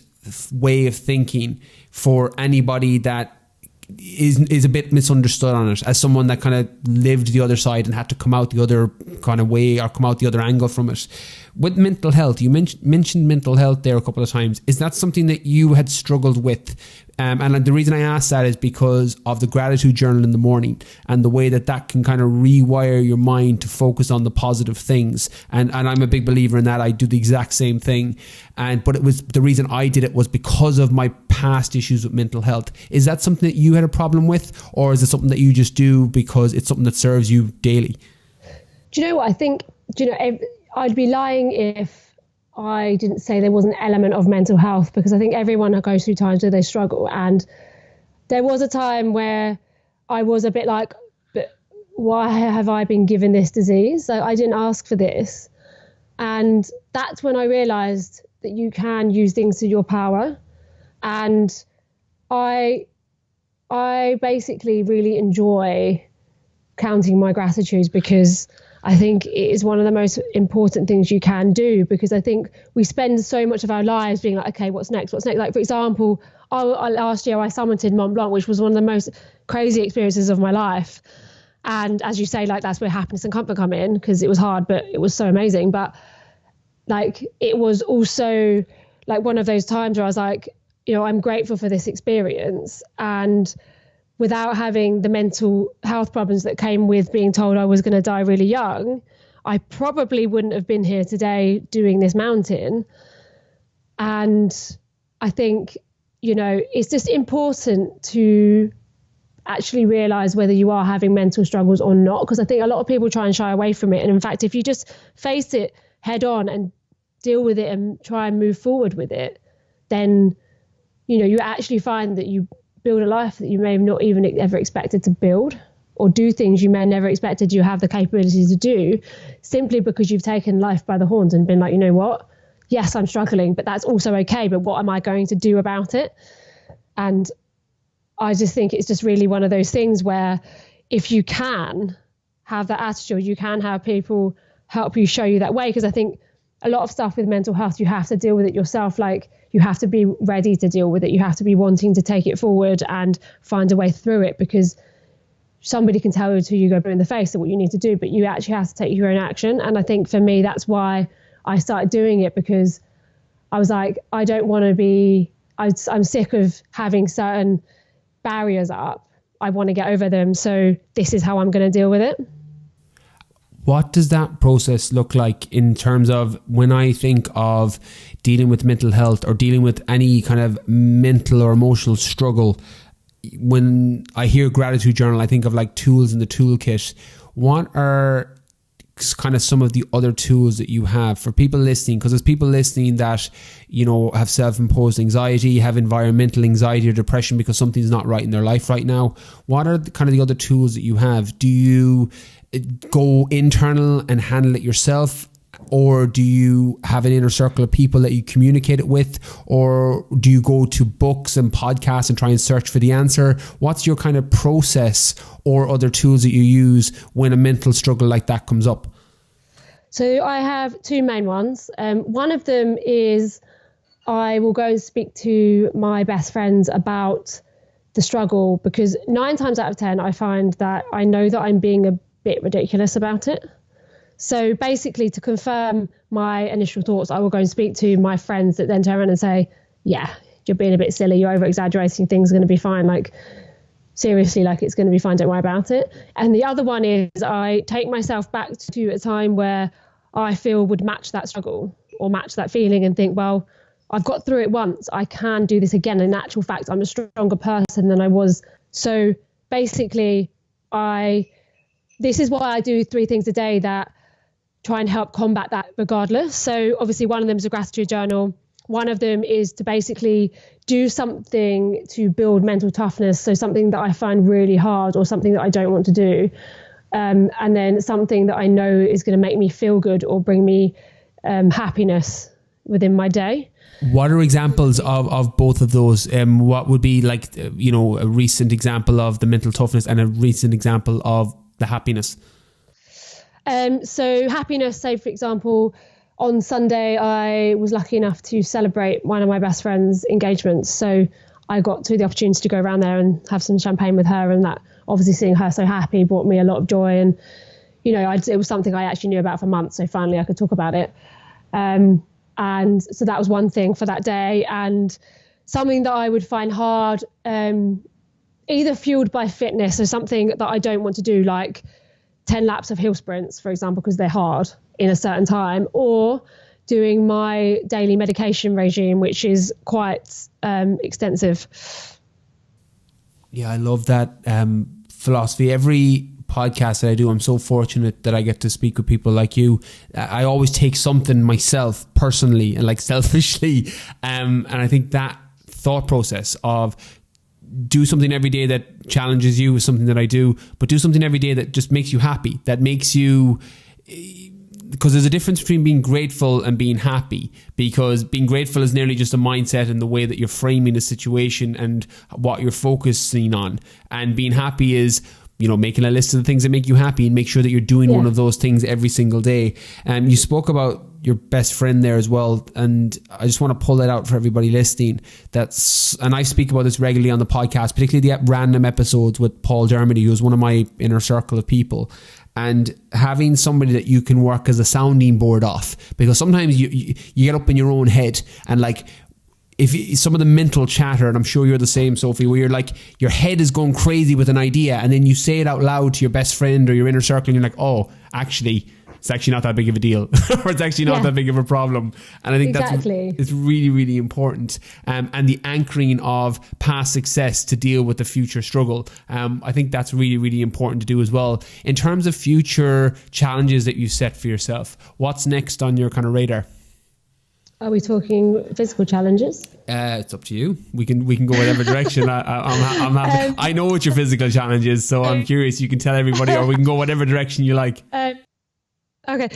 way of thinking for anybody that is a bit misunderstood on it, as someone that kind of lived the other side and had to come out the other kind of way or come out the other angle from it. With mental health, you mentioned mental health there a couple of times. Is that something that you had struggled with? And the reason I ask that is because of the gratitude journal in the morning and the way that can kind of rewire your mind to focus on the positive things. And I'm a big believer in that. I do the exact same thing. But it was the reason I did it was because of my past issues with mental health. Is that something that you had a problem with, or is it something that you just do because it's something that serves you daily? Do you know what I think? I'd be lying if I didn't say there was an element of mental health, because I think everyone goes through times where they struggle. And there was a time where I was a bit like, but why have I been given this disease? So I didn't ask for this. And that's when I realized that you can use things to your power. And I basically really enjoy counting my gratitudes, because I think it is one of the most important things you can do, because I think we spend so much of our lives being like, okay, what's next? Like, for example, last year I summited Mont Blanc, which was one of the most crazy experiences of my life. And as you say, like, that's where happiness and comfort come in, because it was hard, but it was so amazing. But like, it was also like one of those times where I was like, I'm grateful for this experience. And without having the mental health problems that came with being told I was going to die really young, I probably wouldn't have been here today doing this mountain. And I think, it's just important to actually realize whether you are having mental struggles or not, because I think a lot of people try and shy away from it. And in fact, if you just face it head on and deal with it and try and move forward with it, then, you actually find that you build a life that you may have not even ever expected to build, or do things you may have never expected you have the capability to do, simply because you've taken life by the horns and been like, you know what? Yes, I'm struggling, but that's also okay. But what am I going to do about it? And I just think it's just really one of those things where if you can have that attitude, you can have people help you show you that way. Because I think a lot of stuff with mental health, you have to deal with it yourself. Like, you have to be ready to deal with it. You have to be wanting to take it forward and find a way through it, because somebody can tell you till you go blue in the face of what you need to do, but you actually have to take your own action. And I think for me, that's why I started doing it, because I was like, I don't want to be, I'm sick of having certain barriers up. I want to get over them. So this is how I'm going to deal with it. What does that process look like in terms of when I think of dealing with mental health or dealing with any kind of mental or emotional struggle? When I hear gratitude journal, I think of like tools in the toolkit. What are kind of some of the other tools that you have for people listening? Because there's people listening that, have self-imposed anxiety, have environmental anxiety or depression because something's not right in their life right now. What are kind of the other tools that you have? Do you go internal and handle it yourself, or do you have an inner circle of people that you communicate it with, or do you go to books and podcasts and try and search for the answer? What's your kind of process or other tools that you use when a mental struggle like that comes up? So I have two main ones. One of them is I will go and speak to my best friends about the struggle, because 9 times out of 10 I find that I know that I'm being a bit ridiculous about it. So basically, to confirm my initial thoughts, I will go and speak to my friends that then turn around and say, yeah, you're being a bit silly, you're over exaggerating, things are going to be fine, like seriously, like it's going to be fine, don't worry about it. And the other one is I take myself back to a time where I feel would match that struggle. or match that feeling and think, well, I've got through it once, I can do this again. In actual fact, I'm a stronger person than I was. So basically, this is why I do 3 things a day that try and help combat that regardless. So obviously one of them is a gratitude journal. One of them is to basically do something to build mental toughness. So something that I find really hard or something that I don't want to do. And then something that I know is going to make me feel good or bring me happiness within my day. What are examples of both of those? What would be like, a recent example of the mental toughness and a recent example of the happiness? So happiness, say for example, on Sunday, I was lucky enough to celebrate one of my best friend's engagements. So I got the opportunity to go around there and have some champagne with her, and that obviously seeing her so happy brought me a lot of joy. And, it was something I actually knew about for months. So finally I could talk about it. And so that was one thing for that day. And something that I would find hard, either fueled by fitness or something that I don't want to do, like 10 laps of hill sprints, for example, because they're hard in a certain time, or doing my daily medication regime, which is quite extensive. Yeah, I love that philosophy. Every podcast that I do, I'm so fortunate that I get to speak with people like you. I always take something myself personally and like selfishly. And I think that thought process of do something every day that challenges you is something that I do, but do something every day that just makes you happy, that makes you, because there's a difference between being grateful and being happy, because being grateful is nearly just a mindset and the way that you're framing the situation and what you're focusing on. And being happy is, making a list of the things that make you happy and make sure that you're doing one of those things every single day. And you spoke about your best friend there as well, and I just want to pull that out for everybody listening. And I speak about this regularly on the podcast, particularly the random episodes with Paul Dermody, who's one of my inner circle of people. And having somebody that you can work as a sounding board off, because sometimes you get up in your own head and like, if some of the mental chatter, and I'm sure you're the same, Sophie, where you're like, your head is going crazy with an idea, and then you say it out loud to your best friend or your inner circle, and you're like, oh, actually, it's actually not that big of a deal, or it's actually not that big of a problem. And I think it's really, really important. And the anchoring of past success to deal with the future struggle. I think that's really, really important to do as well. In terms of future challenges that you set for yourself, what's next on your kind of radar? Are we talking physical challenges? It's up to you. We can go whatever direction. I'm happy. I know what your physical challenge is, so I'm curious. You can tell everybody, or we can go whatever direction you like. Okay.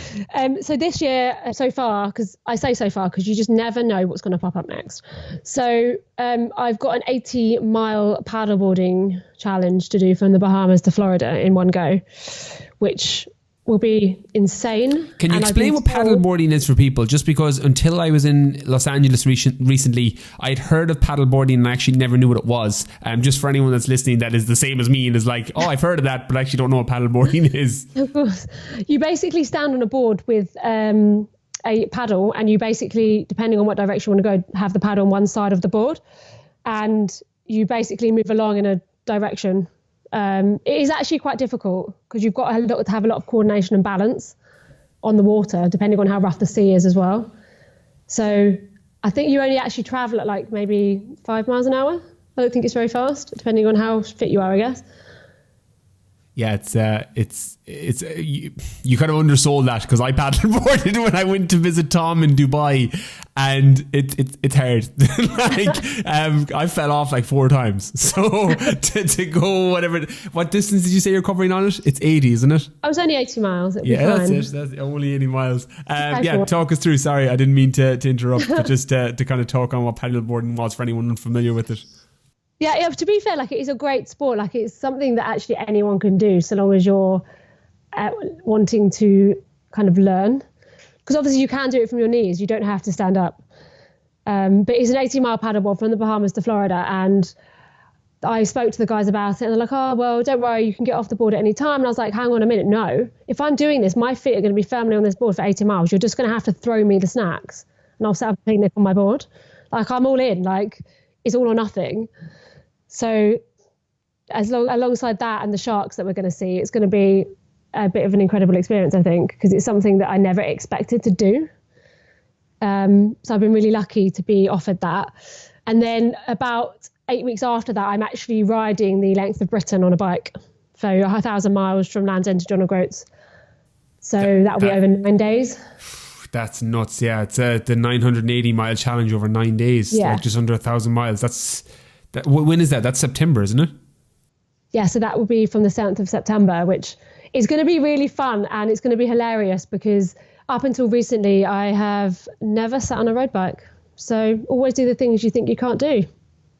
So this year, so far, because I say so far because you just never know what's going to pop up next. So I've got an 80-mile paddleboarding challenge to do from the Bahamas to Florida in one go, which will be insane. Can you explain what paddleboarding is for people? Just because until I was in Los Angeles recently, I'd heard of paddleboarding and I actually never knew what it was. Just for anyone that's listening that is the same as me and is like, oh, I've heard of that, but I actually don't know what paddleboarding is. Of course. You basically stand on a board with a paddle, and you basically, depending on what direction you want to go, have the paddle on one side of the board, and you basically move along in a direction. It is actually quite difficult because you've got to have a lot of coordination and balance on the water, depending on how rough the sea is as well. So I think you only actually travel at like maybe 5 miles an hour. I don't think it's very fast, depending on how fit you are, I guess. Yeah, you kind of undersold that, because I paddleboarded when I went to visit Tom in Dubai, and it's hard. I fell off like 4 times. So to go what distance did you say you're covering on it? It's 80, isn't it? I was only 80 miles. That's it. That's only 80 miles. Talk us through. Sorry, I didn't mean to interrupt, but just to kind of talk on what paddleboarding was for anyone unfamiliar with it. Yeah, to be fair, like, it is a great sport. Like, it's something that actually anyone can do, so long as you're wanting to kind of learn. Because obviously you can do it from your knees. You don't have to stand up. But it's an 80-mile paddleboard from the Bahamas to Florida. And I spoke to the guys about it, and they're like, oh, well, don't worry, you can get off the board at any time. And I was like, hang on a minute. No, if I'm doing this, my feet are going to be firmly on this board for 80 miles. You're just going to have to throw me the snacks, and I'll set up a picnic on my board. Like, I'm all in. Like, it's all or nothing. So alongside that and the sharks that we're going to see, it's going to be a bit of an incredible experience, I think, because it's something that I never expected to do. So I've been really lucky to be offered that. And then about 8 weeks after that, I'm actually riding the length of Britain on a bike. So 1,000 miles from Land's End to John O'Groats. So that'll be over 9 days. That's nuts. Yeah, it's the 980 mile challenge over 9 days. Yeah. Like just under 1,000 miles. When is that? That's September, isn't it? Yeah, so that will be from the 7th of September, which is going to be really fun, and it's going to be hilarious because up until recently, I have never sat on a road bike. So always do the things you think you can't do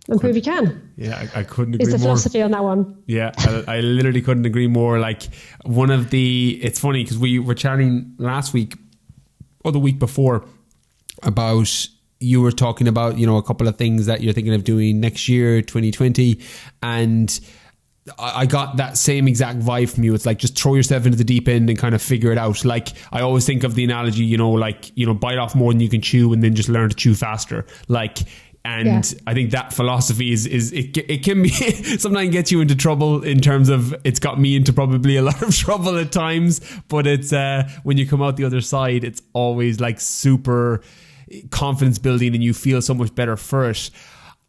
and prove you can. Yeah, I couldn't agree more. It's the philosophy on that one. Yeah, I literally couldn't agree more. Like it's funny because we were chatting last week or the week before about, you were talking about, a couple of things that you're thinking of doing next year, 2020. And I got that same exact vibe from you. It's like, just throw yourself into the deep end and kind of figure it out. Like, I always think of the analogy, bite off more than you can chew and then just learn to chew faster. I think that philosophy it can be sometimes gets you into trouble in terms of, it's got me into probably a lot of trouble at times, but it's when you come out the other side, it's always like super confidence building and you feel so much better for it.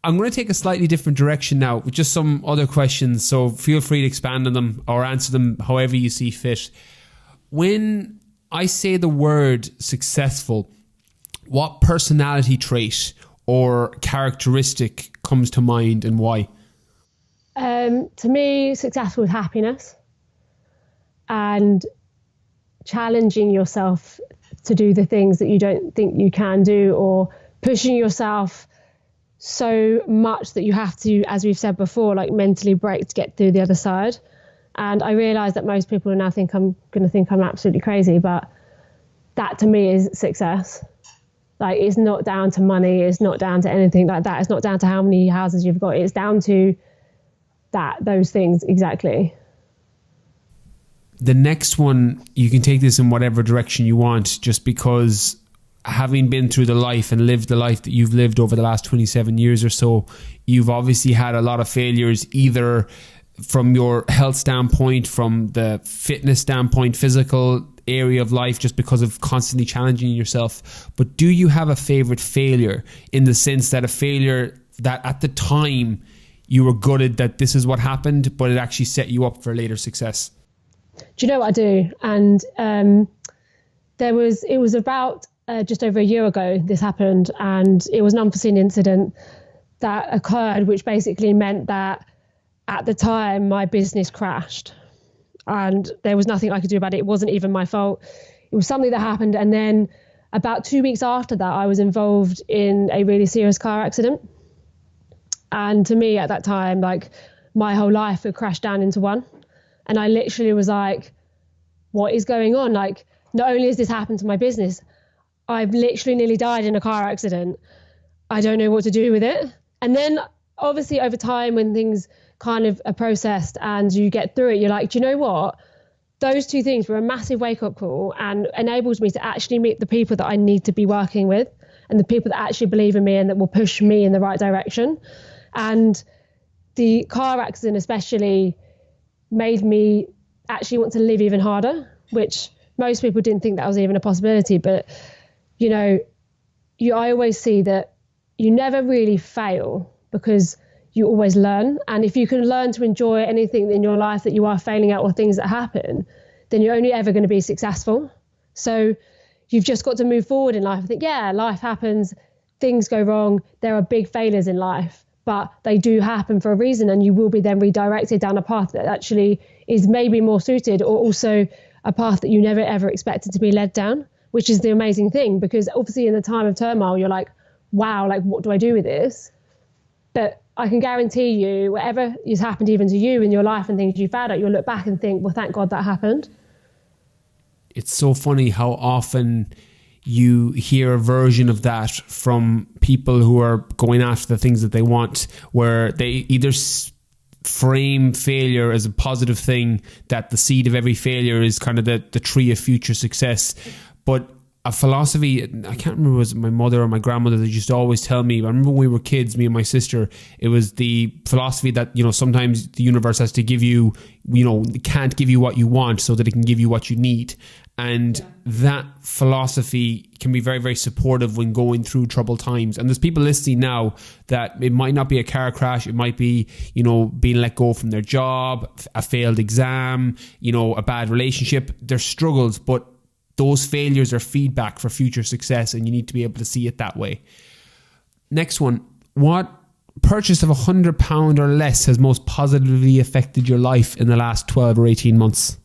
I'm going to take a slightly different direction now with just some other questions, so feel free to expand on them or answer them however you see fit. When I say the word successful, what personality trait or characteristic comes to mind and why? To me, successful is happiness and challenging yourself to do the things that you don't think you can do, or pushing yourself so much that you have to, as we've said before, like mentally break to get through the other side. And I realise that most people now think I'm going to think I'm absolutely crazy, but that to me is success. Like, it's not down to money. It's not down to anything like that. It's not down to how many houses you've got. It's down to those things exactly. The next one, you can take this in whatever direction you want, just because having been through the life and lived the life that you've lived over the last 27 years or so, you've obviously had a lot of failures, either from your health standpoint, from the fitness standpoint, physical area of life, just because of constantly challenging yourself. But do you have a favorite failure, in the sense that a failure that at the time you were gutted that this is what happened, but it actually set you up for later success? Do you know what I do? And it was about just over a year ago this happened, and it was an unforeseen incident that occurred, which basically meant that at the time my business crashed and there was nothing I could do about it. It wasn't even my fault. It was something that happened. And then about 2 weeks after that, I was involved in a really serious car accident. And to me at that time, like, my whole life had crashed down into one. And I literally was like, what is going on? Like, not only has this happened to my business, I've literally nearly died in a car accident. I don't know what to do with it. And then obviously over time, when things kind of are processed and you get through it, you're like, do you know what? Those two things were a massive wake-up call and enables me to actually meet the people that I need to be working with, and the people that actually believe in me and that will push me in the right direction. And the car accident especially made me actually want to live even harder, which most people didn't think that was even a possibility. But, I always see that you never really fail because you always learn. And if you can learn to enjoy anything in your life that you are failing at, or things that happen, then you're only ever going to be successful. So you've just got to move forward in life. I think, yeah, life happens, things go wrong. There are big failures in life, but they do happen for a reason. And you will be then redirected down a path that actually is maybe more suited, or also a path that you never ever expected to be led down, which is the amazing thing. Because obviously in the time of turmoil, you're like, wow, like, what do I do with this? But I can guarantee you, whatever has happened even to you in your life and things you've had, you'll look back and think, well, thank God that happened. It's so funny how often you hear a version of that from people who are going after the things that they want, where they either frame failure as a positive thing, that the seed of every failure is kind of the tree of future success. But a philosophy, I can't remember, was it my mother or my grandmother that used to always tell me. I remember when we were kids, me and my sister, it was the philosophy that, you know, sometimes the universe has to give you, you know, can't give you what you want so that it can give you what you need. And that philosophy can be very, very supportive when going through troubled times. And there's people listening now that it might not be a car crash. It might be, you know, being let go from their job, a failed exam, you know, a bad relationship. There's struggles, but those failures are feedback for future success, and you need to be able to see it that way. Next one. What purchase of £100 or less has most positively affected your life in the last 12 or 18 months?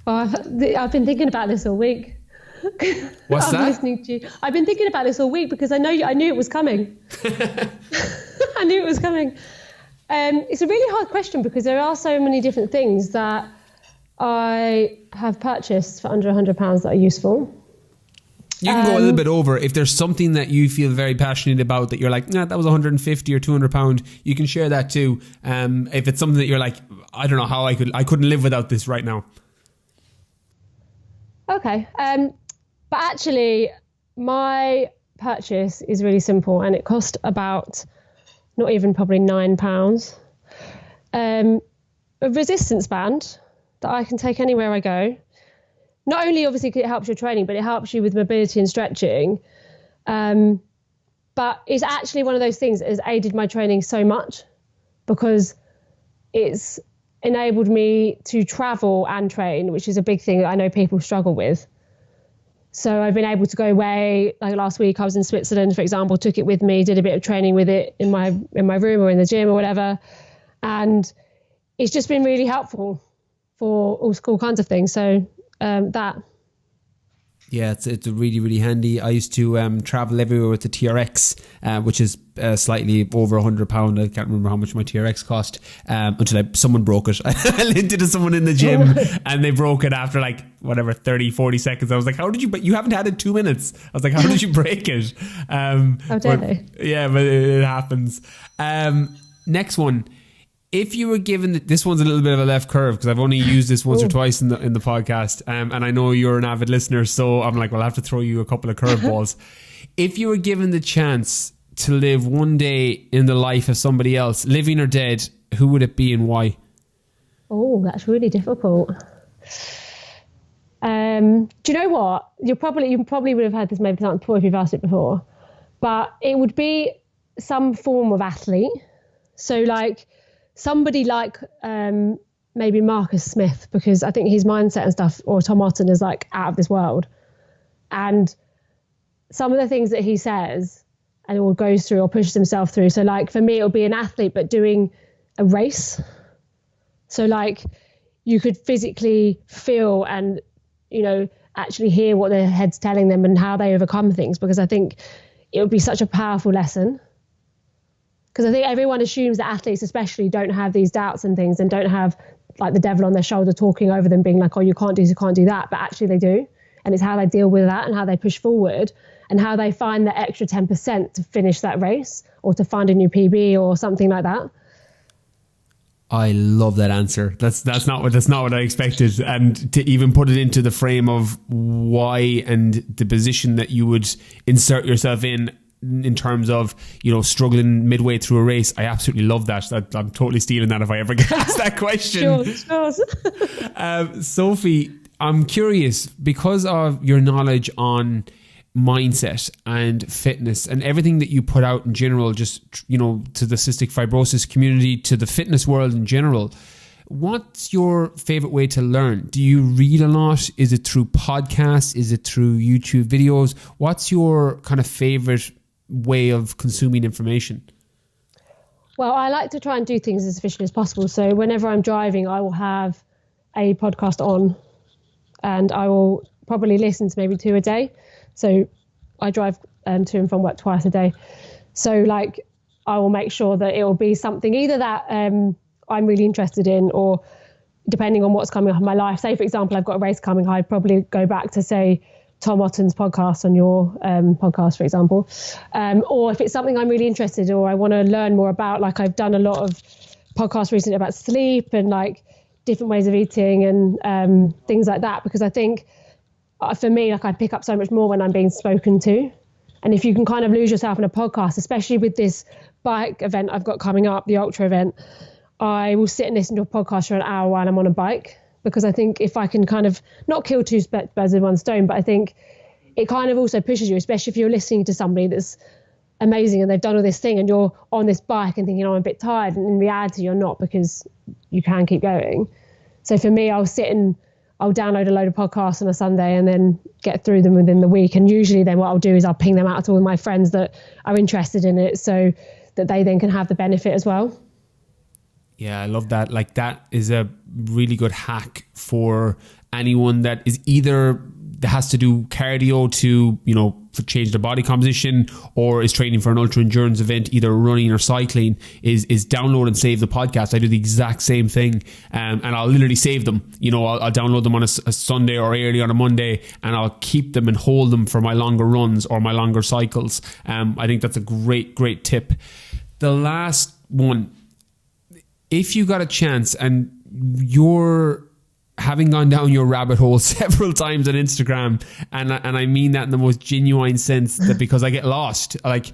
Oh, I've been thinking about this all week. What's that? Listening to you. I've been thinking about this all week because I knew it was coming. I knew it was coming. It's a really hard question because there are so many different things that I have purchased for under £100 that are useful. You can go a little bit over. If there's something that you feel very passionate about that you're like, nah, that was £150 or £200, you can share that too. If it's something that you're like, I don't know how I couldn't live without this right now. Okay. But actually, my purchase is really simple and it cost about not even probably £9. A resistance band that I can take anywhere I go. Not only obviously it helps your training, but it helps you with mobility and stretching. But it's actually one of those things that has aided my training so much because it's enabled me to travel and train, which is a big thing that I know people struggle with. So I've been able to go away. Like last week, I was in Switzerland, for example, took it with me, did a bit of training with it in my room or in the gym or whatever. And it's just been really helpful for all kinds of things. So that. Yeah, it's really, really handy. I used to travel everywhere with the TRX, which is slightly over £100. I can't remember how much my TRX cost until someone broke it. I lent it to someone in the gym and they broke it after 30, 40 seconds. I was like, how did you, but you haven't had it 2 minutes. I was like, how did you break it? How dare they? Yeah, but it happens. Next one. If you were given, this one's a little bit of a left curve because I've only used this once or twice in the podcast, and I know you're an avid listener, so I'm like, well, I'll have to throw you a couple of curveballs. If you were given the chance to live one day in the life of somebody else, living or dead, who would it be and why? Oh, that's really difficult. Do you know what? You probably would have had this maybe before if you've asked it before, but it would be some form of athlete. So somebody like maybe Marcus Smith, because I think his mindset and stuff, or Tom Otten, is out of this world. And some of the things that he says and or goes through or pushes himself through. So for me, it'll be an athlete, but doing a race. So you could physically feel and, actually hear what their head's telling them and how they overcome things, because I think it would be such a powerful lesson. Because I think everyone assumes that athletes especially don't have these doubts and things and don't have the devil on their shoulder talking over them being like, oh, you can't do that. But actually they do. And it's how they deal with that and how they push forward and how they find the extra 10% to finish that race or to find a new PB or something like that. I love that answer. That's not what I expected. And to even put it into the frame of why and the position that you would insert yourself in terms of, struggling midway through a race. I absolutely love that. I'm totally stealing that if I ever get asked that question. Sure. Sophie, I'm curious, because of your knowledge on mindset and fitness and everything that you put out in general, just, to the cystic fibrosis community, to the fitness world in general, what's your favorite way to learn? Do you read a lot? Is it through podcasts? Is it through YouTube videos? What's your kind of favorite way of consuming information? Well, I like to try and do things as efficiently as possible. So whenever I'm driving, I will have a podcast on and I will probably listen to maybe 2 a day. So I drive to and from work twice a day. So I will make sure that it will be something either that I'm really interested in, or depending on what's coming up in my life. Say, for example, I've got a race coming, I'd probably go back to, say, Tom Otten's podcast on your podcast, for example. Or if it's something I'm really interested in or I want to learn more about, I've done a lot of podcasts recently about sleep and different ways of eating and things like that, because I think for me, like I pick up so much more when I'm being spoken to. And if you can kind of lose yourself in a podcast, especially with this bike event I've got coming up, the ultra event, I will sit and listen to a podcast for an hour while I'm on a bike, because I think if I can kind of not kill two birds with one stone, but I think it kind of also pushes you, especially if you're listening to somebody that's amazing and they've done all this thing and you're on this bike and thinking, oh, I'm a bit tired. And in reality, you're not, because you can keep going. So for me, I'll sit and I'll download a load of podcasts on a Sunday and then get through them within the week. And usually then what I'll do is I'll ping them out to all my friends that are interested in it, so that they then can have the benefit as well. Yeah, I love that. Like, that is a really good hack for anyone that is either that has to do cardio to, you know, for change their body composition, or is training for an ultra endurance event, either running or cycling, is download and save the podcast. I do the exact same thing, and I'll literally save them. You know, I'll download them on a Sunday or early on a Monday, and I'll keep them and hold them for my longer runs or my longer cycles. I think that's a great tip. The last one, if you got a chance and you're having gone down your rabbit hole several times on Instagram, and I mean that in the most genuine sense, that because I get lost. Like,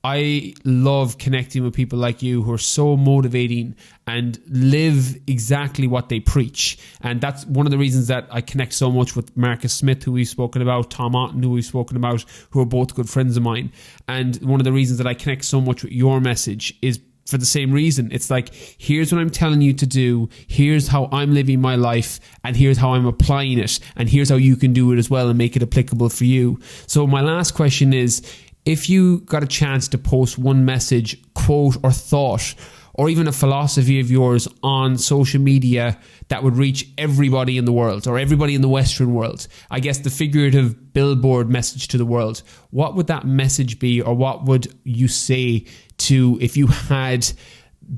I love connecting with people like you who are so motivating and live exactly what they preach. And that's one of the reasons that I connect so much with Marcus Smith, who we've spoken about, Tom Otten, who we've spoken about, who are both good friends of mine. And one of the reasons that I connect so much with your message is for the same reason. It's like, here's what I'm telling you to do, here's how I'm living my life, and here's how I'm applying it, and here's how you can do it as well and make it applicable for you. So my last question is, if you got a chance to post one message, quote, or thought, or even a philosophy of yours on social media that would reach everybody in the world, or everybody in the Western world, I guess the figurative billboard message to the world, what would that message be, or what would you say to, if you had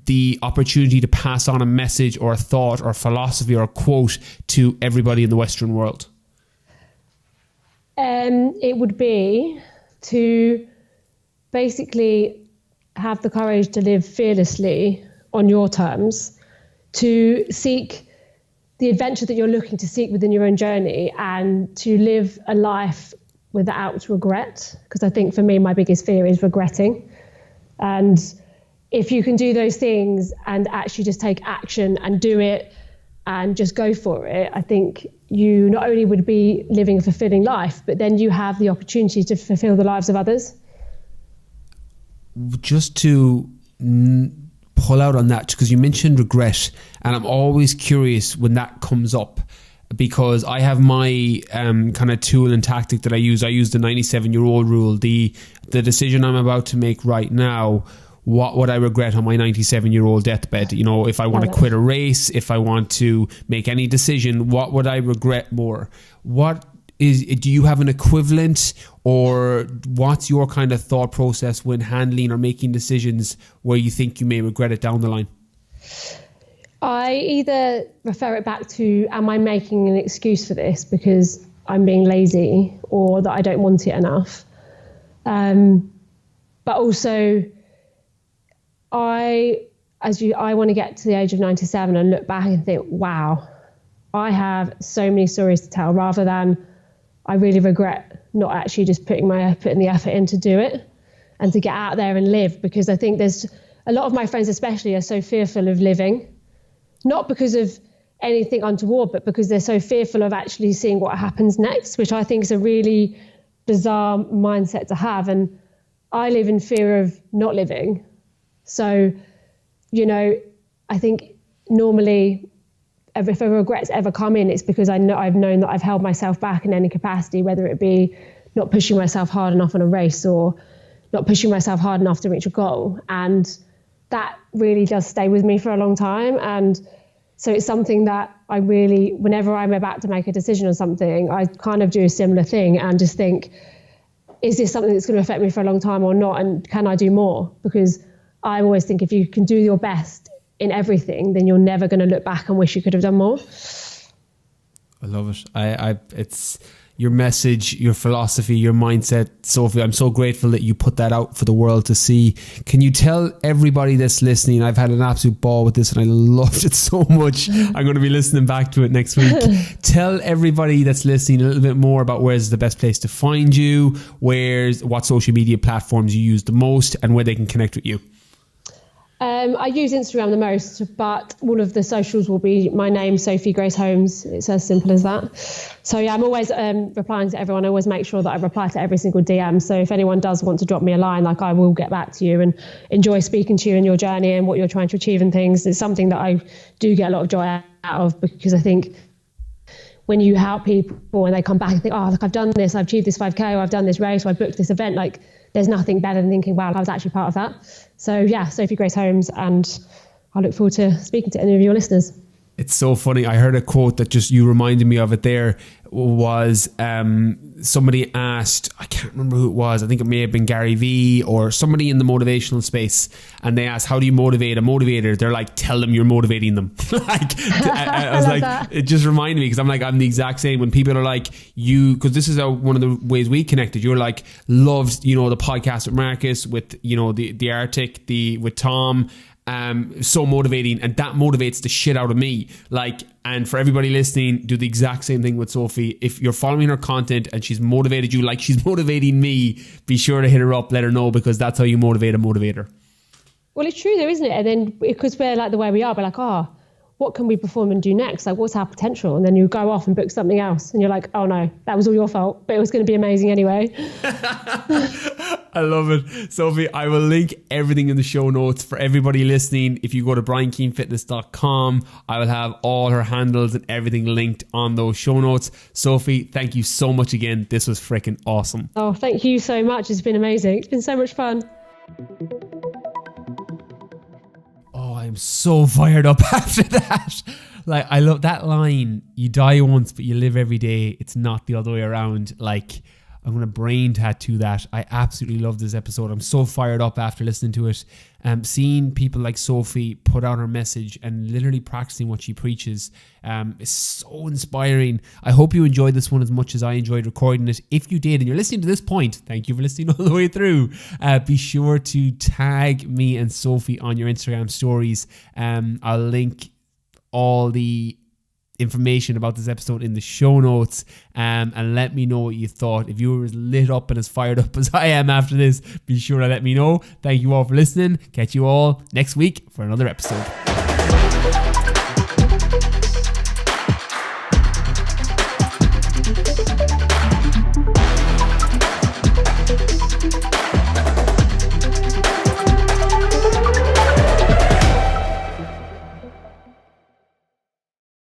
the opportunity to pass on a message or a thought or a philosophy or a quote to everybody in the Western world? It would be to basically have the courage to live fearlessly on your terms, to seek the adventure that you're looking to seek within your own journey, and to live a life without regret. Because I think for me, my biggest fear is regretting. And if you can do those things and actually just take action and do it and just go for it, I think you not only would be living a fulfilling life, but then you have the opportunity to fulfill the lives of others. Just to pull out on that, because you mentioned regret, and I'm always curious when that comes up, because I have my kind of tool and tactic that I use. I use the 97-year-old rule, the decision I'm about to make right now. What would I regret on my 97-year-old deathbed? You know, if I want to quit a race, if I want to make any decision, what would I regret more? Do you have an equivalent, or what's your kind of thought process when handling or making decisions where you think you may regret it down the line? I either refer it back to, am I making an excuse for this because I'm being lazy, or that I don't want it enough? But also, I want to get to the age of 97 and look back and think, wow, I have so many stories to tell, rather than I really regret not actually just putting the effort in to do it and to get out there and live. Because I think there's a lot of my friends especially are so fearful of living, not because of anything untoward, but because they're so fearful of actually seeing what happens next, which I think is a really bizarre mindset to have. And I live in fear of not living. So, you know, I think normally if a regret's ever come in, it's because I've known that I've held myself back in any capacity, whether it be not pushing myself hard enough on a race or not pushing myself hard enough to reach a goal. And that really does stay with me for a long time. And so it's something that I really, whenever I'm about to make a decision on something, I kind of do a similar thing and just think, is this something that's going to affect me for a long time or not? And can I do more? Because I always think if you can do your best in everything, then you're never going to look back and wish you could have done more. I love it. your message, your philosophy, your mindset. Sophie, I'm so grateful that you put that out for the world to see. Can you tell everybody that's listening, I've had an absolute ball with this and I loved it so much. I'm going to be listening back to it next week. Tell everybody that's listening a little bit more about where's the best place to find you, what social media platforms you use the most, and where they can connect with you. I use Instagram the most, but all of the socials will be my name, Sophie Grace Holmes. It's as simple as that. So yeah, I'm always replying to everyone. I always make sure that I reply to every single DM. So if anyone does want to drop me a line, like, I will get back to you and enjoy speaking to you and your journey and what you're trying to achieve and things. It's something that I do get a lot of joy out of, because I think when you help people and they come back and think, oh, look, I've done this, I've achieved this 5K, or I've done this race, or I booked this event, like, there's nothing better than thinking, wow, I was actually part of that. So yeah, Sophie Grace Holmes, and I look forward to speaking to any of your listeners. It's so funny. I heard a quote that just, you reminded me of it there, was somebody asked, I can't remember who it was, I think it may have been Gary Vee or somebody in the motivational space, and they asked, how do you motivate a motivator? They're like, tell them you're motivating them. I was like, that. It just reminded me, because I'm the exact same. When people are like, because this is one of the ways we connected. You're like, loved, the podcast with Marcus, with, the Arctic, with Tom, so motivating, and that motivates the shit out of me. And for everybody listening, do the exact same thing with Sophie. If you're following her content and she's motivated you like she's motivating me, be sure to hit her up, let her know, because that's how you motivate a motivator. Well, it's true though, isn't it? And then, because we're like the way we are, we're like, what can we perform and do next? Like, what's our potential? And then you go off and book something else and you're like, oh no, that was all your fault, but it was going to be amazing anyway. I love it. Sophie, I will link everything in the show notes for everybody listening. If you go to briankeenfitness.com, I will have all her handles and everything linked on those show notes. Sophie, thank you so much again. This was freaking awesome. Oh, thank you so much. It's been amazing. It's been so much fun. Oh, I'm so fired up after that. I love that line. You die once, but you live every day. It's not the other way around. I'm going to brain tattoo that. I absolutely love this episode. I'm so fired up after listening to it. Seeing people like Sophie put out her message and literally practicing what she preaches is so inspiring. I hope you enjoyed this one as much as I enjoyed recording it. If you did and you're listening to this point, thank you for listening all the way through. Be sure to tag me and Sophie on your Instagram stories. I'll link all the information about this episode in the show notes, and let me know what you thought. If you were as lit up and as fired up as I am after this, be sure to let me know. Thank you all for listening. Catch you all next week for another episode.